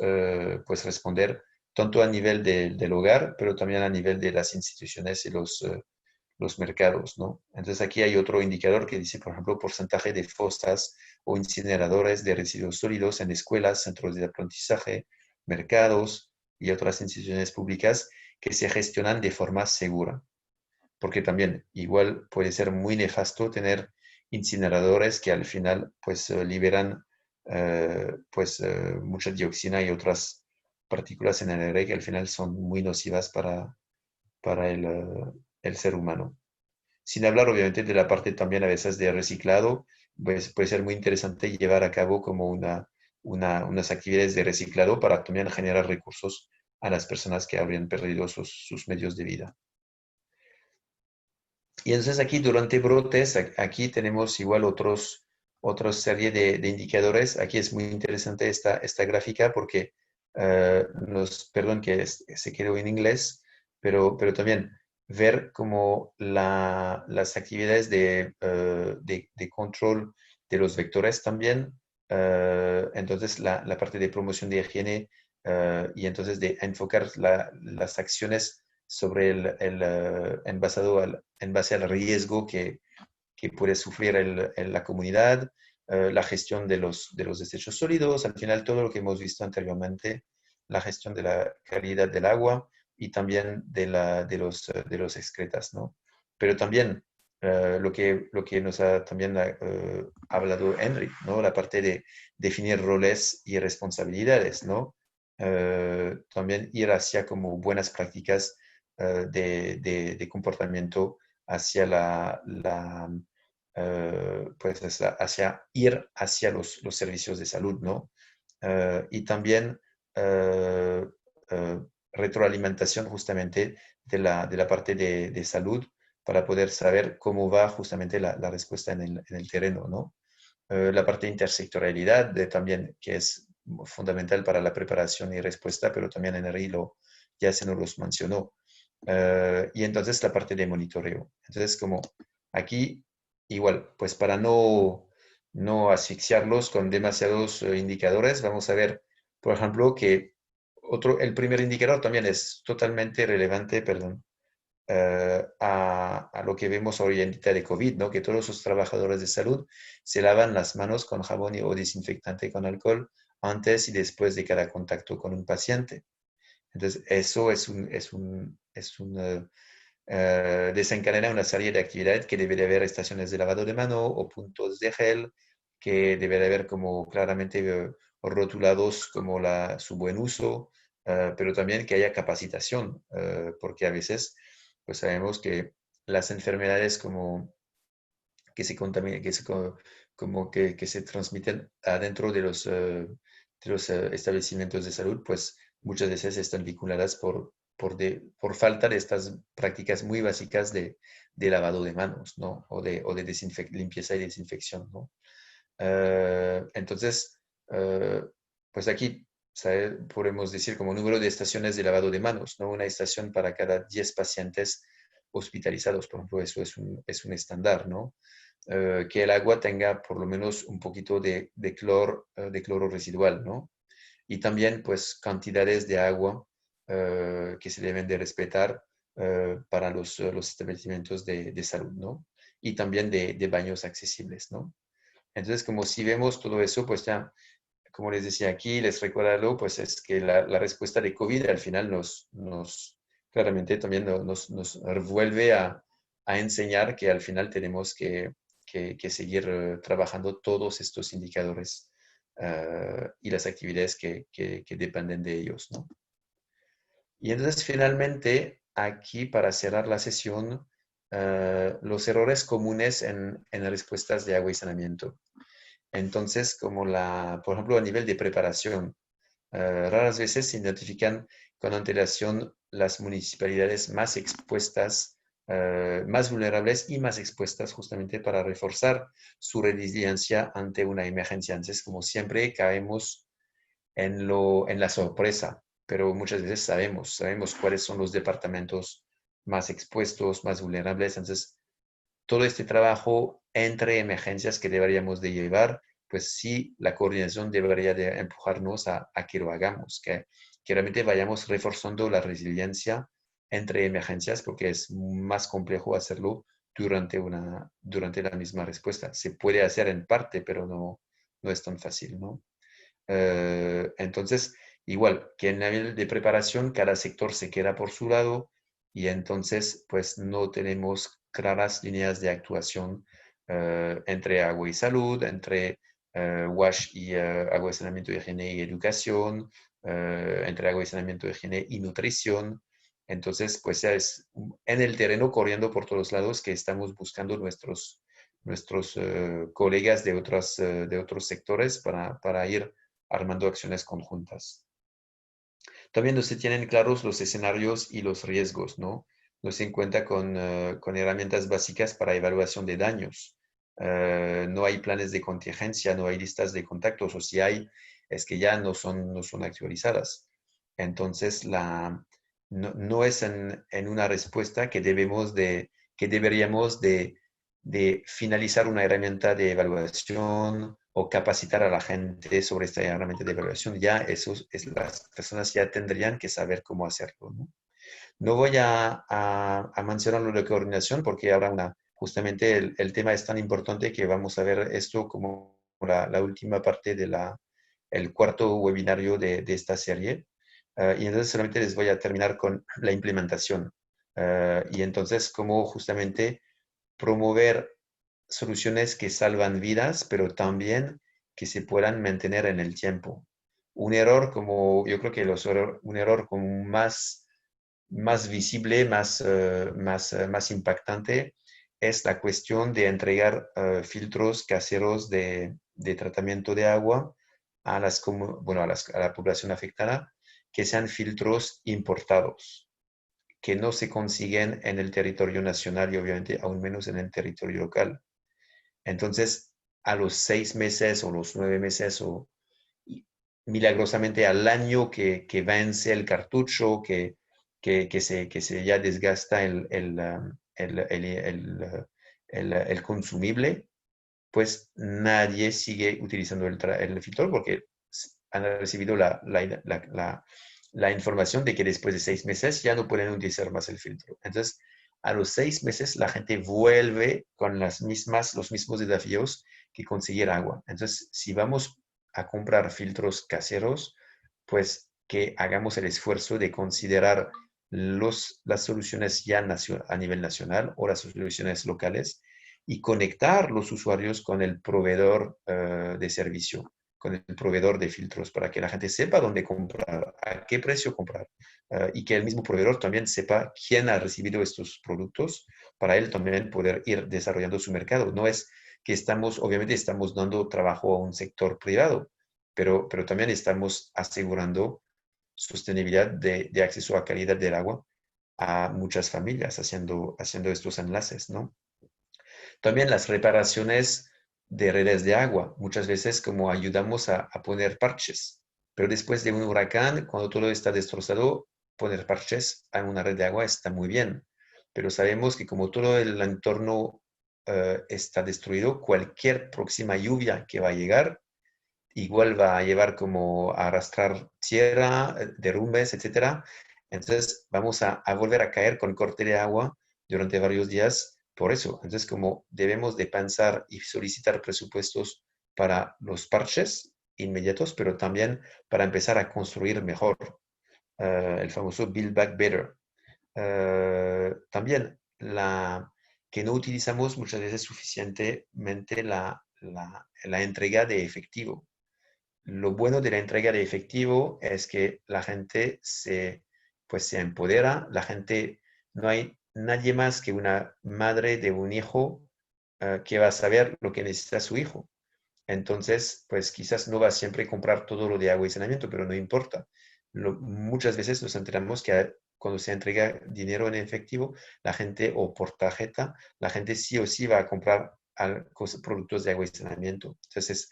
pues responder tanto a nivel del hogar, pero también a nivel de las instituciones y los mercados, ¿no? Entonces aquí hay otro indicador que dice, por ejemplo, porcentaje de fosas o incineradores de residuos sólidos en escuelas, centros de aprendizaje, mercados y otras instituciones públicas que se gestionan de forma segura. Porque también igual puede ser muy nefasto tener incineradores que al final pues liberan mucha dioxina y otras partículas en el aire que al final son muy nocivas para el ser humano. Sin hablar obviamente de la parte también a veces de reciclado, pues puede ser muy interesante llevar a cabo como unas actividades de reciclado para también generar recursos a las personas que habrían perdido sus medios de vida. Y entonces aquí durante brotes, aquí tenemos igual otra serie de indicadores. Aquí es muy interesante esta gráfica porque, perdón que se quedó en inglés, pero también ver como las actividades de control de los vectores también. Entonces la parte de promoción de higiene y entonces de enfocar las acciones sobre en base al riesgo que puede sufrir la comunidad, la gestión de los desechos sólidos, al final todo lo que hemos visto anteriormente, la gestión de la calidad del agua y también de los excretas, ¿no? Pero también lo que nos ha también hablado Henry, ¿no? La parte de definir roles y responsabilidades, ¿no? También ir hacia como buenas prácticas de comportamiento hacia pues ir hacia los servicios de salud, ¿no? Y también uh, uh, retroalimentación justamente de la parte de salud para poder saber cómo va justamente la respuesta en el terreno, ¿no? La parte de intersectorialidad también, que es fundamental para la preparación y respuesta, pero también en el hilo ya se nos los mencionó. Y entonces la parte de monitoreo. Entonces, como aquí, igual, pues para no asfixiarlos con demasiados indicadores, vamos a ver, por ejemplo, que el primer indicador también es totalmente relevante, perdón, a lo que vemos hoy en día de COVID, ¿no? Que todos los trabajadores de salud se lavan las manos con jabón o desinfectante con alcohol antes y después de cada contacto con un paciente. Entonces, eso desencadena una serie de actividades que debe de haber estaciones de lavado de mano o puntos de gel, que debe de haber como claramente rotulados como su buen uso, pero también que haya capacitación, porque a veces pues sabemos que las enfermedades como que se contaminan, que se transmiten adentro de los establecimientos de salud, pues muchas veces están vinculadas por falta de estas prácticas muy básicas de lavado de manos, ¿no? O de limpieza y desinfección, ¿no? Entonces, pues aquí podemos decir como número de estaciones de lavado de manos, ¿no? Una estación para cada 10 pacientes hospitalizados, por ejemplo, eso es un estándar, ¿no? Que el agua tenga por lo menos un poquito de cloro residual, ¿no? Y también, pues, cantidades de agua que se deben de respetar para los establecimientos de salud, ¿no? Y también de baños accesibles, ¿no? Entonces, como si vemos todo eso, pues ya, como les decía aquí, les recuerdo, pues es que la respuesta de COVID al final claramente también nos vuelve a enseñar que al final tenemos que seguir trabajando todos estos indicadores y las actividades que dependen de ellos, ¿no? Y entonces, finalmente, aquí para cerrar la sesión, los errores comunes en respuestas de agua y saneamiento. Entonces, por ejemplo, a nivel de preparación, raras veces se identifican con antelación las municipalidades más expuestas, más vulnerables y más expuestas justamente para reforzar su resiliencia ante una emergencia. Entonces, como siempre, caemos en la sorpresa, pero muchas veces sabemos cuáles son los departamentos más expuestos, más vulnerables. Entonces, todo este trabajo entre emergencias que deberíamos de llevar, pues sí, la coordinación debería de empujarnos a que lo hagamos, que realmente vayamos reforzando la resiliencia entre emergencias, porque es más complejo hacerlo durante la misma respuesta. Se puede hacer en parte, pero no es tan fácil, ¿no? Entonces, igual que en nivel de preparación, cada sector se queda por su lado y entonces pues no tenemos claras líneas de actuación entre agua y salud, entre WASH y agua y saneamiento, higiene y educación, entre agua y saneamiento, higiene y nutrición. Entonces, pues ya es en el terreno corriendo por todos lados que estamos buscando nuestros colegas de otros sectores para ir armando acciones conjuntas. También no se tienen claros los escenarios y los riesgos, ¿no? No se cuenta con herramientas básicas para evaluación de daños. No hay planes de contingencia, no hay listas de contactos, o si hay, es que ya no son actualizadas. Entonces, no es en una respuesta que deberíamos de finalizar una herramienta de evaluación o capacitar a la gente sobre esta herramienta de evaluación. Ya las personas ya tendrían que saber cómo hacerlo, ¿no? No voy a mencionar lo de coordinación porque ahora justamente el tema es tan importante que vamos a ver esto como la última parte el cuarto webinario de esta serie. Y entonces solamente les voy a terminar con la implementación. Y entonces cómo justamente promover soluciones que salvan vidas, pero también que se puedan mantener en el tiempo. Yo creo que un error como más visible, más impactante, es la cuestión de entregar filtros caseros de tratamiento de agua a la población afectada, que sean filtros importados, que no se consiguen en el territorio nacional y obviamente aún menos en el territorio local. Entonces, a los 6 meses o los 9 meses o milagrosamente al año que vence el cartucho, que se ya desgasta el consumible, pues nadie sigue utilizando el filtro porque han recibido la información de que después de 6 meses ya no pueden utilizar más el filtro. Entonces, a los 6 meses la gente vuelve con los mismos desafíos que conseguir agua. Entonces, si vamos a comprar filtros caseros, pues que hagamos el esfuerzo de considerar las soluciones ya a nivel nacional o las soluciones locales y conectar los usuarios con el proveedor de servicio, con el proveedor de filtros, para que la gente sepa dónde comprar, a qué precio comprar, y que el mismo proveedor también sepa quién ha recibido estos productos, para él también poder ir desarrollando su mercado. No es que obviamente estamos dando trabajo a un sector privado, pero también estamos asegurando sostenibilidad de acceso a calidad del agua a muchas familias haciendo estos enlaces, ¿no? También las reparaciones de redes de agua. Muchas veces como ayudamos a poner parches, pero después de un huracán, cuando todo está destrozado, poner parches a una red de agua está muy bien. Pero sabemos que como todo el entorno está destruido, cualquier próxima lluvia que va a llegar, igual va a llevar como a arrastrar tierra, derrumbes, etcétera. Entonces vamos a volver a caer con corte de agua durante varios días por eso. Entonces como debemos de pensar y solicitar presupuestos para los parches inmediatos, pero también para empezar a construir mejor, el famoso Build Back Better. También que no utilizamos muchas veces suficientemente la entrega de efectivo. Lo bueno de la entrega de efectivo es que la gente pues se empodera, la gente, no hay nadie más que una madre de un hijo que va a saber lo que necesita su hijo. Entonces, pues quizás no va a siempre comprar todo lo de agua y saneamiento, pero no importa. Muchas veces nos enteramos que cuando se entrega dinero en efectivo, la gente, o por tarjeta, la gente sí o sí va a comprar productos de agua y saneamiento. Entonces,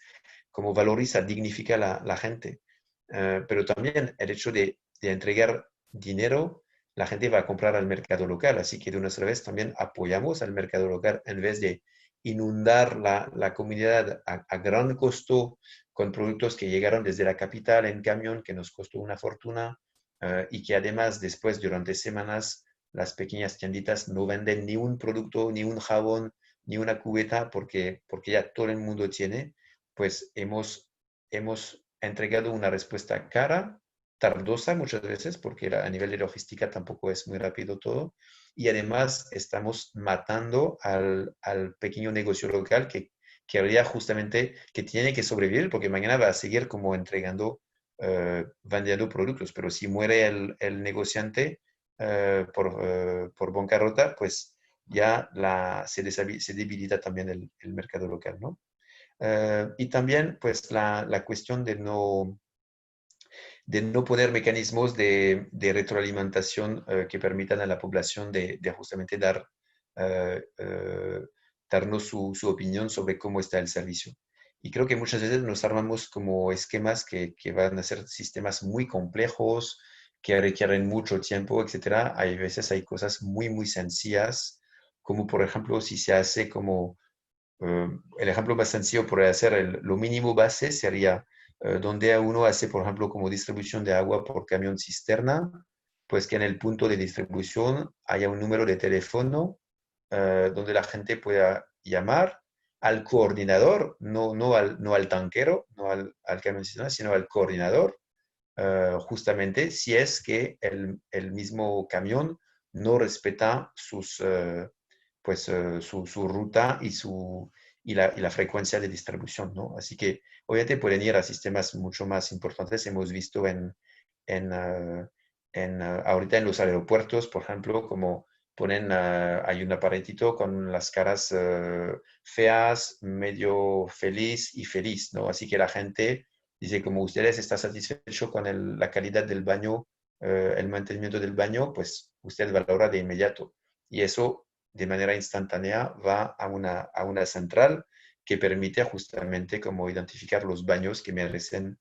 como valoriza, dignifica la gente. Pero también el hecho de entregar dinero, la gente va a comprar al mercado local. Así que de una sola vez también apoyamos al mercado local en vez de inundar la comunidad a gran costo con productos que llegaron desde la capital en camión, que nos costó una fortuna, y que además después, durante semanas, las pequeñas tienditas no venden ni un producto, ni un jabón, ni una cubeta, porque ya todo el mundo tiene. Pues hemos entregado una respuesta cara, tardosa muchas veces, porque a nivel de logística tampoco es muy rápido todo, y además estamos matando al pequeño negocio local que habría justamente, que tiene que sobrevivir, porque mañana va a seguir como entregando, vendiendo productos, pero si muere el negociante por bancarrota, pues ya se debilita también el mercado local, ¿no? Y también, pues, la cuestión de no poner mecanismos de retroalimentación que permitan a la población de justamente darnos su opinión sobre cómo está el servicio. Y creo que muchas veces nos armamos como esquemas que van a ser sistemas muy complejos, que requieren mucho tiempo, etcétera. Hay veces hay cosas muy, muy sencillas, como por ejemplo si se hace como el ejemplo más sencillo podría ser lo mínimo base sería donde uno hace, por ejemplo, como distribución de agua por camión cisterna, pues que en el punto de distribución haya un número de teléfono donde la gente pueda llamar al coordinador, no al tanquero, no al camión cisterna, sino al coordinador, justamente si es que el mismo camión no respeta su ruta y la frecuencia de distribución, ¿no? Así que obviamente pueden ir a sistemas mucho más importantes. Hemos visto ahorita en los aeropuertos, por ejemplo, como hay un aparatito con las caras feas, medio feliz y feliz, ¿no? Así que la gente dice, como ustedes están satisfechos con la calidad del baño, el mantenimiento del baño, pues usted valora de inmediato. Y eso de manera instantánea va a una central que permite justamente como identificar los baños que merecen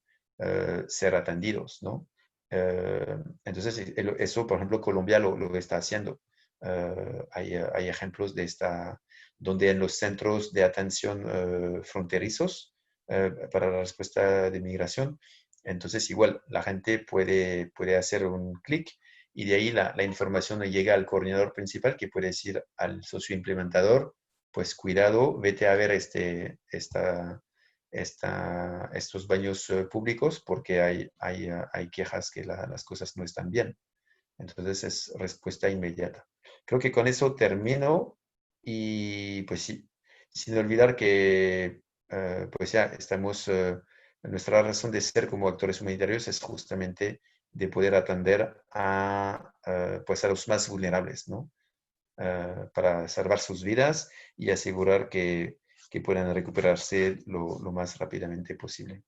ser atendidos, ¿no? Entonces, eso, por ejemplo, Colombia lo está haciendo. Hay ejemplos donde en los centros de atención fronterizos para la respuesta de migración, Entonces, igual, la gente puede hacer un clic y de ahí la información le llega al coordinador principal que puede decir al socio implementador, pues cuidado, vete a ver estos baños públicos porque hay quejas que las cosas no están bien. Entonces es respuesta inmediata. Creo que con eso termino y pues sí, sin olvidar que pues ya estamos, nuestra razón de ser como actores humanitarios es justamente de poder atender pues a los más vulnerables, ¿no? Para salvar sus vidas y asegurar que puedan recuperarse lo más rápidamente posible.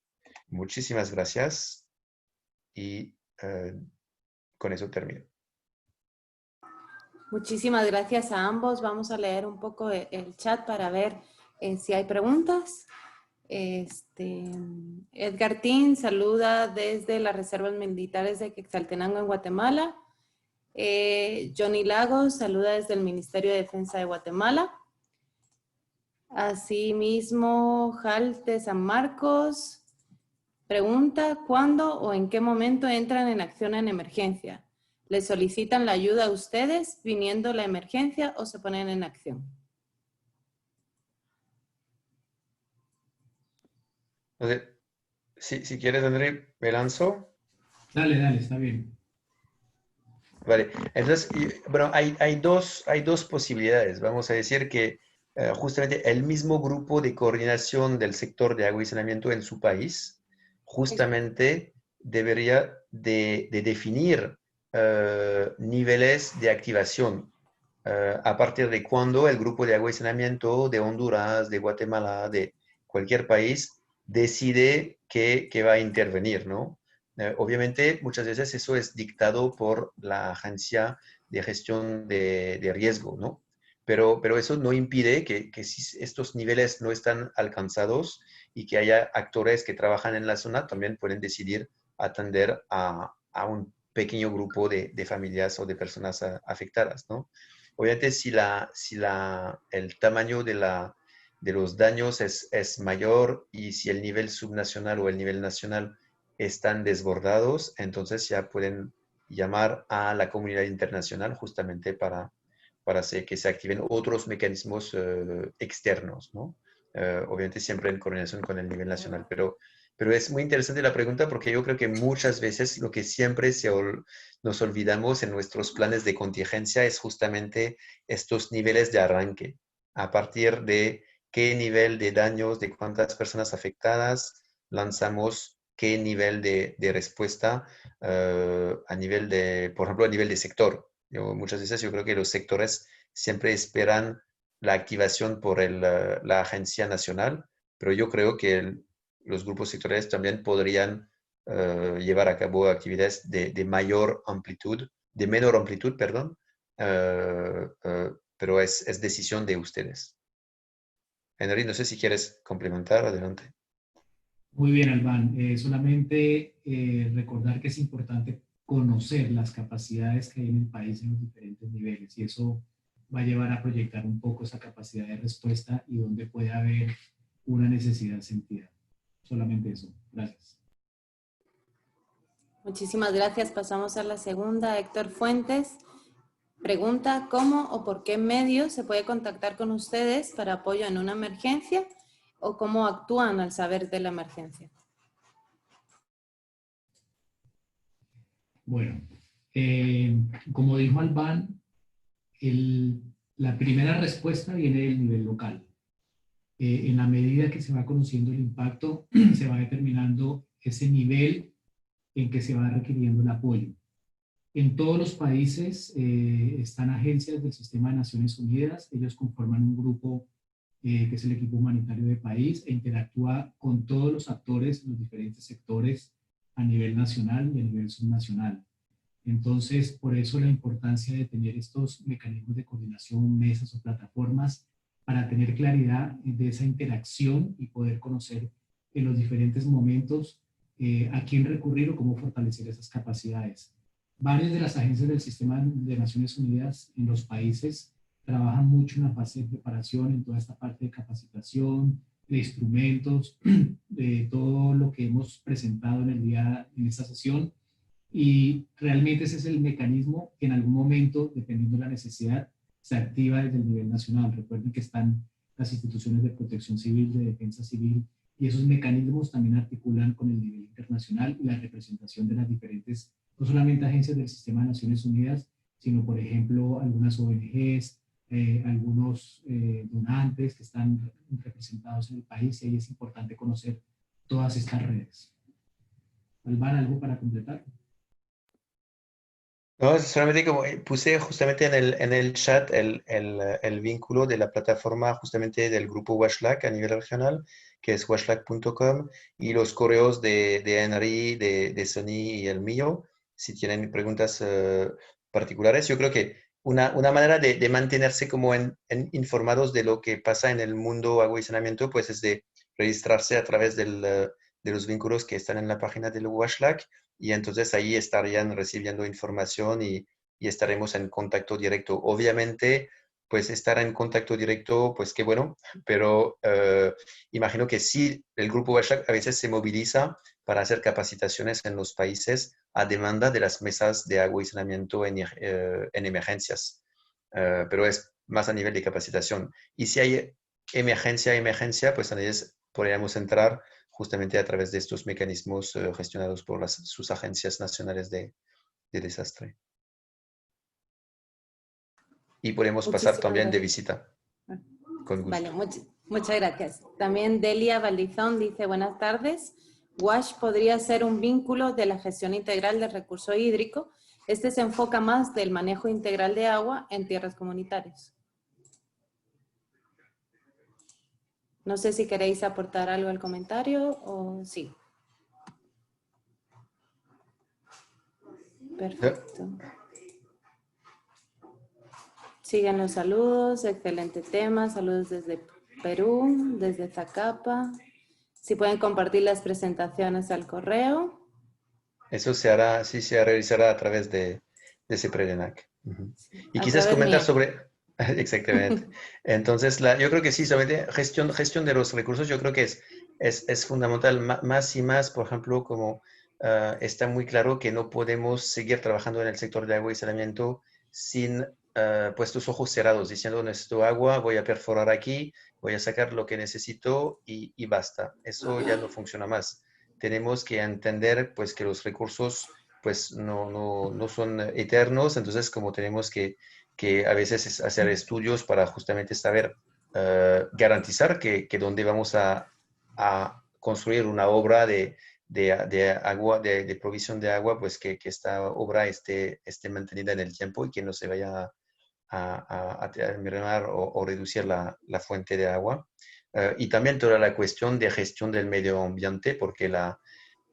Muchísimas gracias y con eso termino. Muchísimas gracias a ambos. Vamos a leer un poco el chat para ver si hay preguntas. Edgar Tin saluda desde las reservas militares de Quetzaltenango en Guatemala. Johnny Lagos saluda desde el Ministerio de Defensa de Guatemala. Asimismo, Jal de San Marcos pregunta ¿cuándo o en qué momento entran en acción en emergencia? ¿Les solicitan la ayuda a ustedes viniendo la emergencia o se ponen en acción? Entonces, si quieres, André, me lanzo. Dale, dale, está bien. Vale, entonces, bueno, hay dos posibilidades. Vamos a decir que justamente el mismo grupo de coordinación del sector de agua y saneamiento en su país justamente debería de definir niveles de activación. A partir de cuando el grupo de agua y saneamiento de Honduras, de Guatemala, de cualquier país, decide que va a intervenir, ¿no? Obviamente, muchas veces eso es dictado por la agencia de gestión de riesgo, ¿no? Pero eso no impide que si estos niveles no están alcanzados y que haya actores que trabajan en la zona, también pueden decidir atender a un pequeño grupo de familias o de personas afectadas, ¿no? Obviamente, el tamaño de los daños es mayor y si el nivel subnacional o el nivel nacional están desbordados, entonces ya pueden llamar a la comunidad internacional justamente para hacer que se activen otros mecanismos externos, ¿no? Obviamente siempre en coordinación con el nivel nacional, pero es muy interesante la pregunta porque yo creo que muchas veces lo que siempre nos olvidamos en nuestros planes de contingencia es justamente estos niveles de arranque, a partir de qué nivel de daños, de cuántas personas afectadas, lanzamos qué nivel de respuesta a nivel por ejemplo, a nivel de sector. Muchas veces yo creo que los sectores siempre esperan la activación por la agencia nacional, pero yo creo que los grupos sectoriales también podrían llevar a cabo actividades de mayor amplitud, de menor amplitud, perdón, pero es decisión de ustedes. Henry, no sé si quieres complementar, adelante. Muy bien, Albán. Solamente recordar que es importante conocer las capacidades que hay en el país en los diferentes niveles y eso va a llevar a proyectar un poco esa capacidad de respuesta y donde puede haber una necesidad sentida. Solamente eso. Gracias. Muchísimas gracias. Pasamos a la segunda. Héctor Fuentes pregunta ¿cómo o por qué medios se puede contactar con ustedes para apoyo en una emergencia o cómo actúan al saber de la emergencia? Bueno, como dijo Albán, la primera respuesta viene del nivel local. En la medida que se va conociendo el impacto, se va determinando ese nivel en que se va requiriendo el apoyo. En todos los países están agencias del Sistema de Naciones Unidas, ellos conforman un grupo que es el equipo humanitario de país e interactúa con todos los actores en los diferentes sectores a nivel nacional y a nivel subnacional. Entonces, por eso la importancia de tener estos mecanismos de coordinación, mesas o plataformas para tener claridad de esa interacción y poder conocer en los diferentes momentos a quién recurrir o cómo fortalecer esas capacidades. Varias de las agencias del Sistema de Naciones Unidas en los países trabajan mucho en la fase de preparación, en toda esta parte de capacitación, de instrumentos, de todo lo que hemos presentado en esta sesión, y realmente ese es el mecanismo que en algún momento, dependiendo de la necesidad, se activa desde el nivel nacional. Recuerden que están las instituciones de protección civil, de defensa civil, y esos mecanismos también articulan con el nivel internacional y la representación de las diferentes, no solamente agencias del sistema de Naciones Unidas, sino, por ejemplo, algunas ONGs, algunos donantes que están representados en el país, y ahí es importante conocer todas estas redes. Alvar, ¿algo para completar? No, solamente como puse justamente en el chat el vínculo de la plataforma justamente del grupo WASHLAC a nivel regional, que es washlac.com, y los correos de Henry, de Sony y el mío, si tienen preguntas particulares. Yo creo que una manera de mantenerse como informados de lo que pasa en el mundo agua y saneamiento, pues es de registrarse a través de los vínculos que están en la página del WASHLAC, y entonces ahí estarían recibiendo información y estaremos en contacto directo. Obviamente, pues estar en contacto directo, pues qué bueno, pero imagino que sí, el grupo WASHLAC a veces se moviliza para hacer capacitaciones en los países a demanda de las mesas de agua y saneamiento en emergencias, pero es más a nivel de capacitación. Y si hay emergencia, pues entonces podríamos entrar justamente a través de estos mecanismos gestionados por sus agencias nacionales de desastre. Y podemos pasar Muchísimas también de gracias. visita, con gusto. Vale, muchas gracias. También Delia Valdizón dice, buenas tardes. WASH podría ser un vínculo de la gestión integral del recurso hídrico. Este se enfoca más del manejo integral de agua en tierras comunitarias. No sé si queréis aportar algo al comentario o sí. Perfecto. Siguen los saludos, excelente tema, saludos desde Perú, desde Zacapa. Si pueden compartir las presentaciones al correo. Eso se hará, sí se realizará a través de CEPRELENAC. Y A quizás través comentar mío. sobre, exactamente. Entonces, yo creo que sí, solamente gestión de los recursos, yo creo que es fundamental, más y más, por ejemplo, como está muy claro que no podemos seguir trabajando en el sector de agua y saneamiento sin pues los ojos cerrados, diciendo necesito agua, voy a perforar aquí, voy a sacar lo que necesito y basta. Eso ya no funciona más. Tenemos que entender pues que los recursos pues no son eternos, entonces como tenemos que a veces hacer estudios para justamente saber garantizar que donde vamos a construir una obra de agua, de provisión de agua, pues que esta obra esté mantenida en el tiempo y que no se vaya a mermar o reducir la fuente de agua. Y también toda la cuestión de gestión del medio ambiente, porque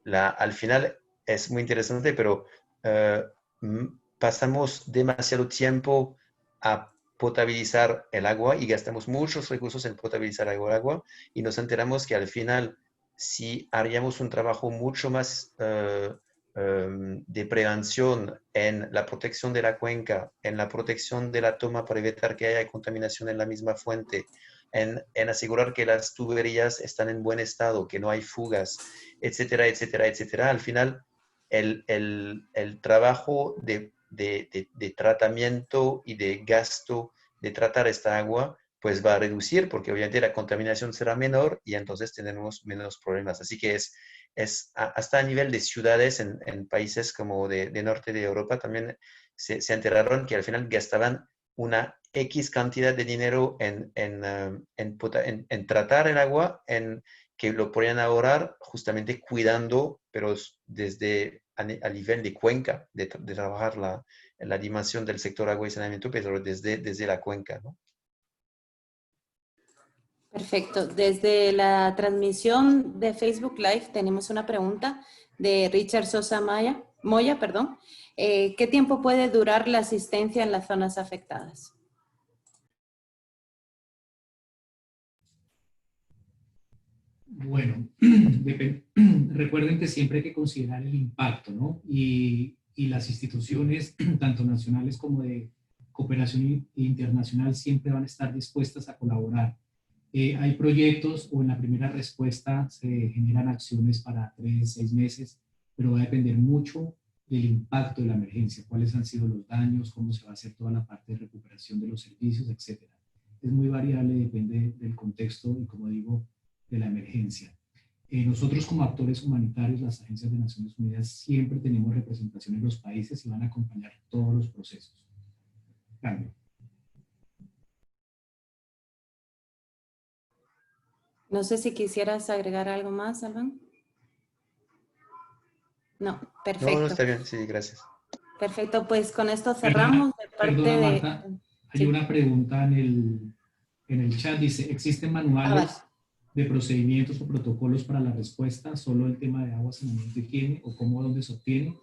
al final es muy interesante, pero pasamos demasiado tiempo a potabilizar el agua y gastamos muchos recursos en potabilizar el agua y nos enteramos que al final, si haríamos un trabajo mucho más de prevención en la protección de la cuenca, en la protección de la toma para evitar que haya contaminación en la misma fuente, en asegurar que las tuberías están en buen estado, que no hay fugas, etcétera, etcétera, etcétera. Al final, el trabajo de tratamiento y de gasto de tratar esta agua, pues va a reducir, porque obviamente la contaminación será menor y entonces tenemos menos problemas. Así que hasta a nivel de ciudades en países como de norte de Europa también se enteraron que al final gastaban una X cantidad de dinero en tratar el agua, en que lo podían ahorrar justamente cuidando, pero desde a nivel de cuenca, de trabajar la dimensión del sector agua y saneamiento, pero desde la cuenca, ¿no? Perfecto. Desde la transmisión de Facebook Live tenemos una pregunta de Richard Sosa Moya. ¿Qué tiempo puede durar la asistencia en las zonas afectadas? Bueno, recuerden que siempre hay que considerar el impacto, ¿no? Y las instituciones, tanto nacionales como de cooperación internacional, siempre van a estar dispuestas a colaborar. Hay proyectos o en la primera respuesta se generan acciones para 3, 6 meses, pero va a depender mucho del impacto de la emergencia, cuáles han sido los daños, cómo se va a hacer toda la parte de recuperación de los servicios, etc. Es muy variable, depende del contexto y, como digo, de la emergencia. Nosotros como actores humanitarios, las agencias de Naciones Unidas, siempre tenemos representación en los países y van a acompañar todos los procesos. Cambio. No sé si quisieras agregar algo más, Albán. No, No, perfecto. está bien, sí, gracias. Perfecto, pues con esto cerramos de parte Perdona, de... Marta, hay una pregunta en el chat, dice, ¿existen manuales de procedimientos o protocolos para la respuesta? ¿Solo el tema de agua, saneamiento, higiene o cómo, dónde se obtiene?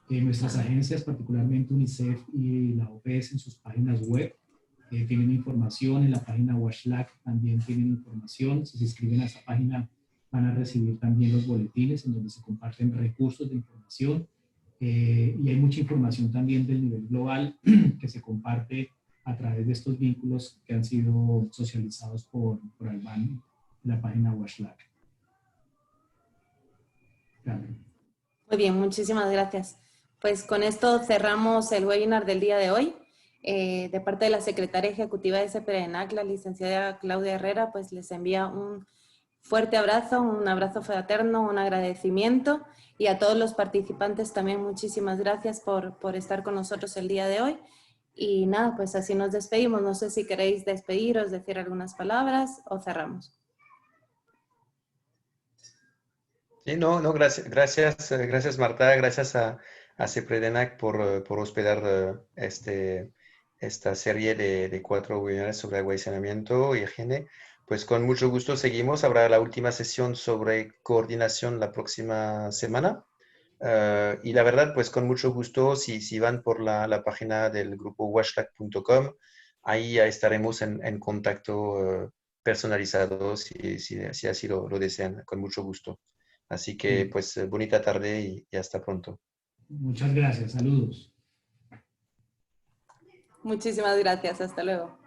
Nuestras agencias, particularmente UNICEF y la OPS en sus páginas web, tienen información. En la página WASHLAC también tienen información. Si se inscriben a esa página van a recibir también los boletines en donde se comparten recursos de información. Y hay mucha información también del nivel global que se comparte a través de estos vínculos que han sido socializados por Albán en la página WASHLAC. Muy bien, muchísimas gracias. Pues con esto cerramos el webinar del día de hoy. De parte de la Secretaria Ejecutiva de CEPRENAC, la licenciada Claudia Herrera, pues les envía un fuerte abrazo, un abrazo fraterno, un agradecimiento, y a todos los participantes también muchísimas gracias por estar con nosotros el día de hoy. Y nada, pues así nos despedimos. No sé si queréis despediros, decir algunas palabras o cerramos. Sí, no, gracias Marta, gracias a CEPRENAC por hospedar esta serie de 4 webinars sobre agua y saneamiento y higiene. Pues con mucho gusto seguimos. Habrá la última sesión sobre coordinación la próxima semana. Y la verdad, pues con mucho gusto, si van por la página del grupo washlac.com, ahí ya estaremos en contacto personalizado si así lo desean, con mucho gusto. Así que, pues, bonita tarde y hasta pronto. Muchas gracias. Saludos. Muchísimas gracias. Hasta luego.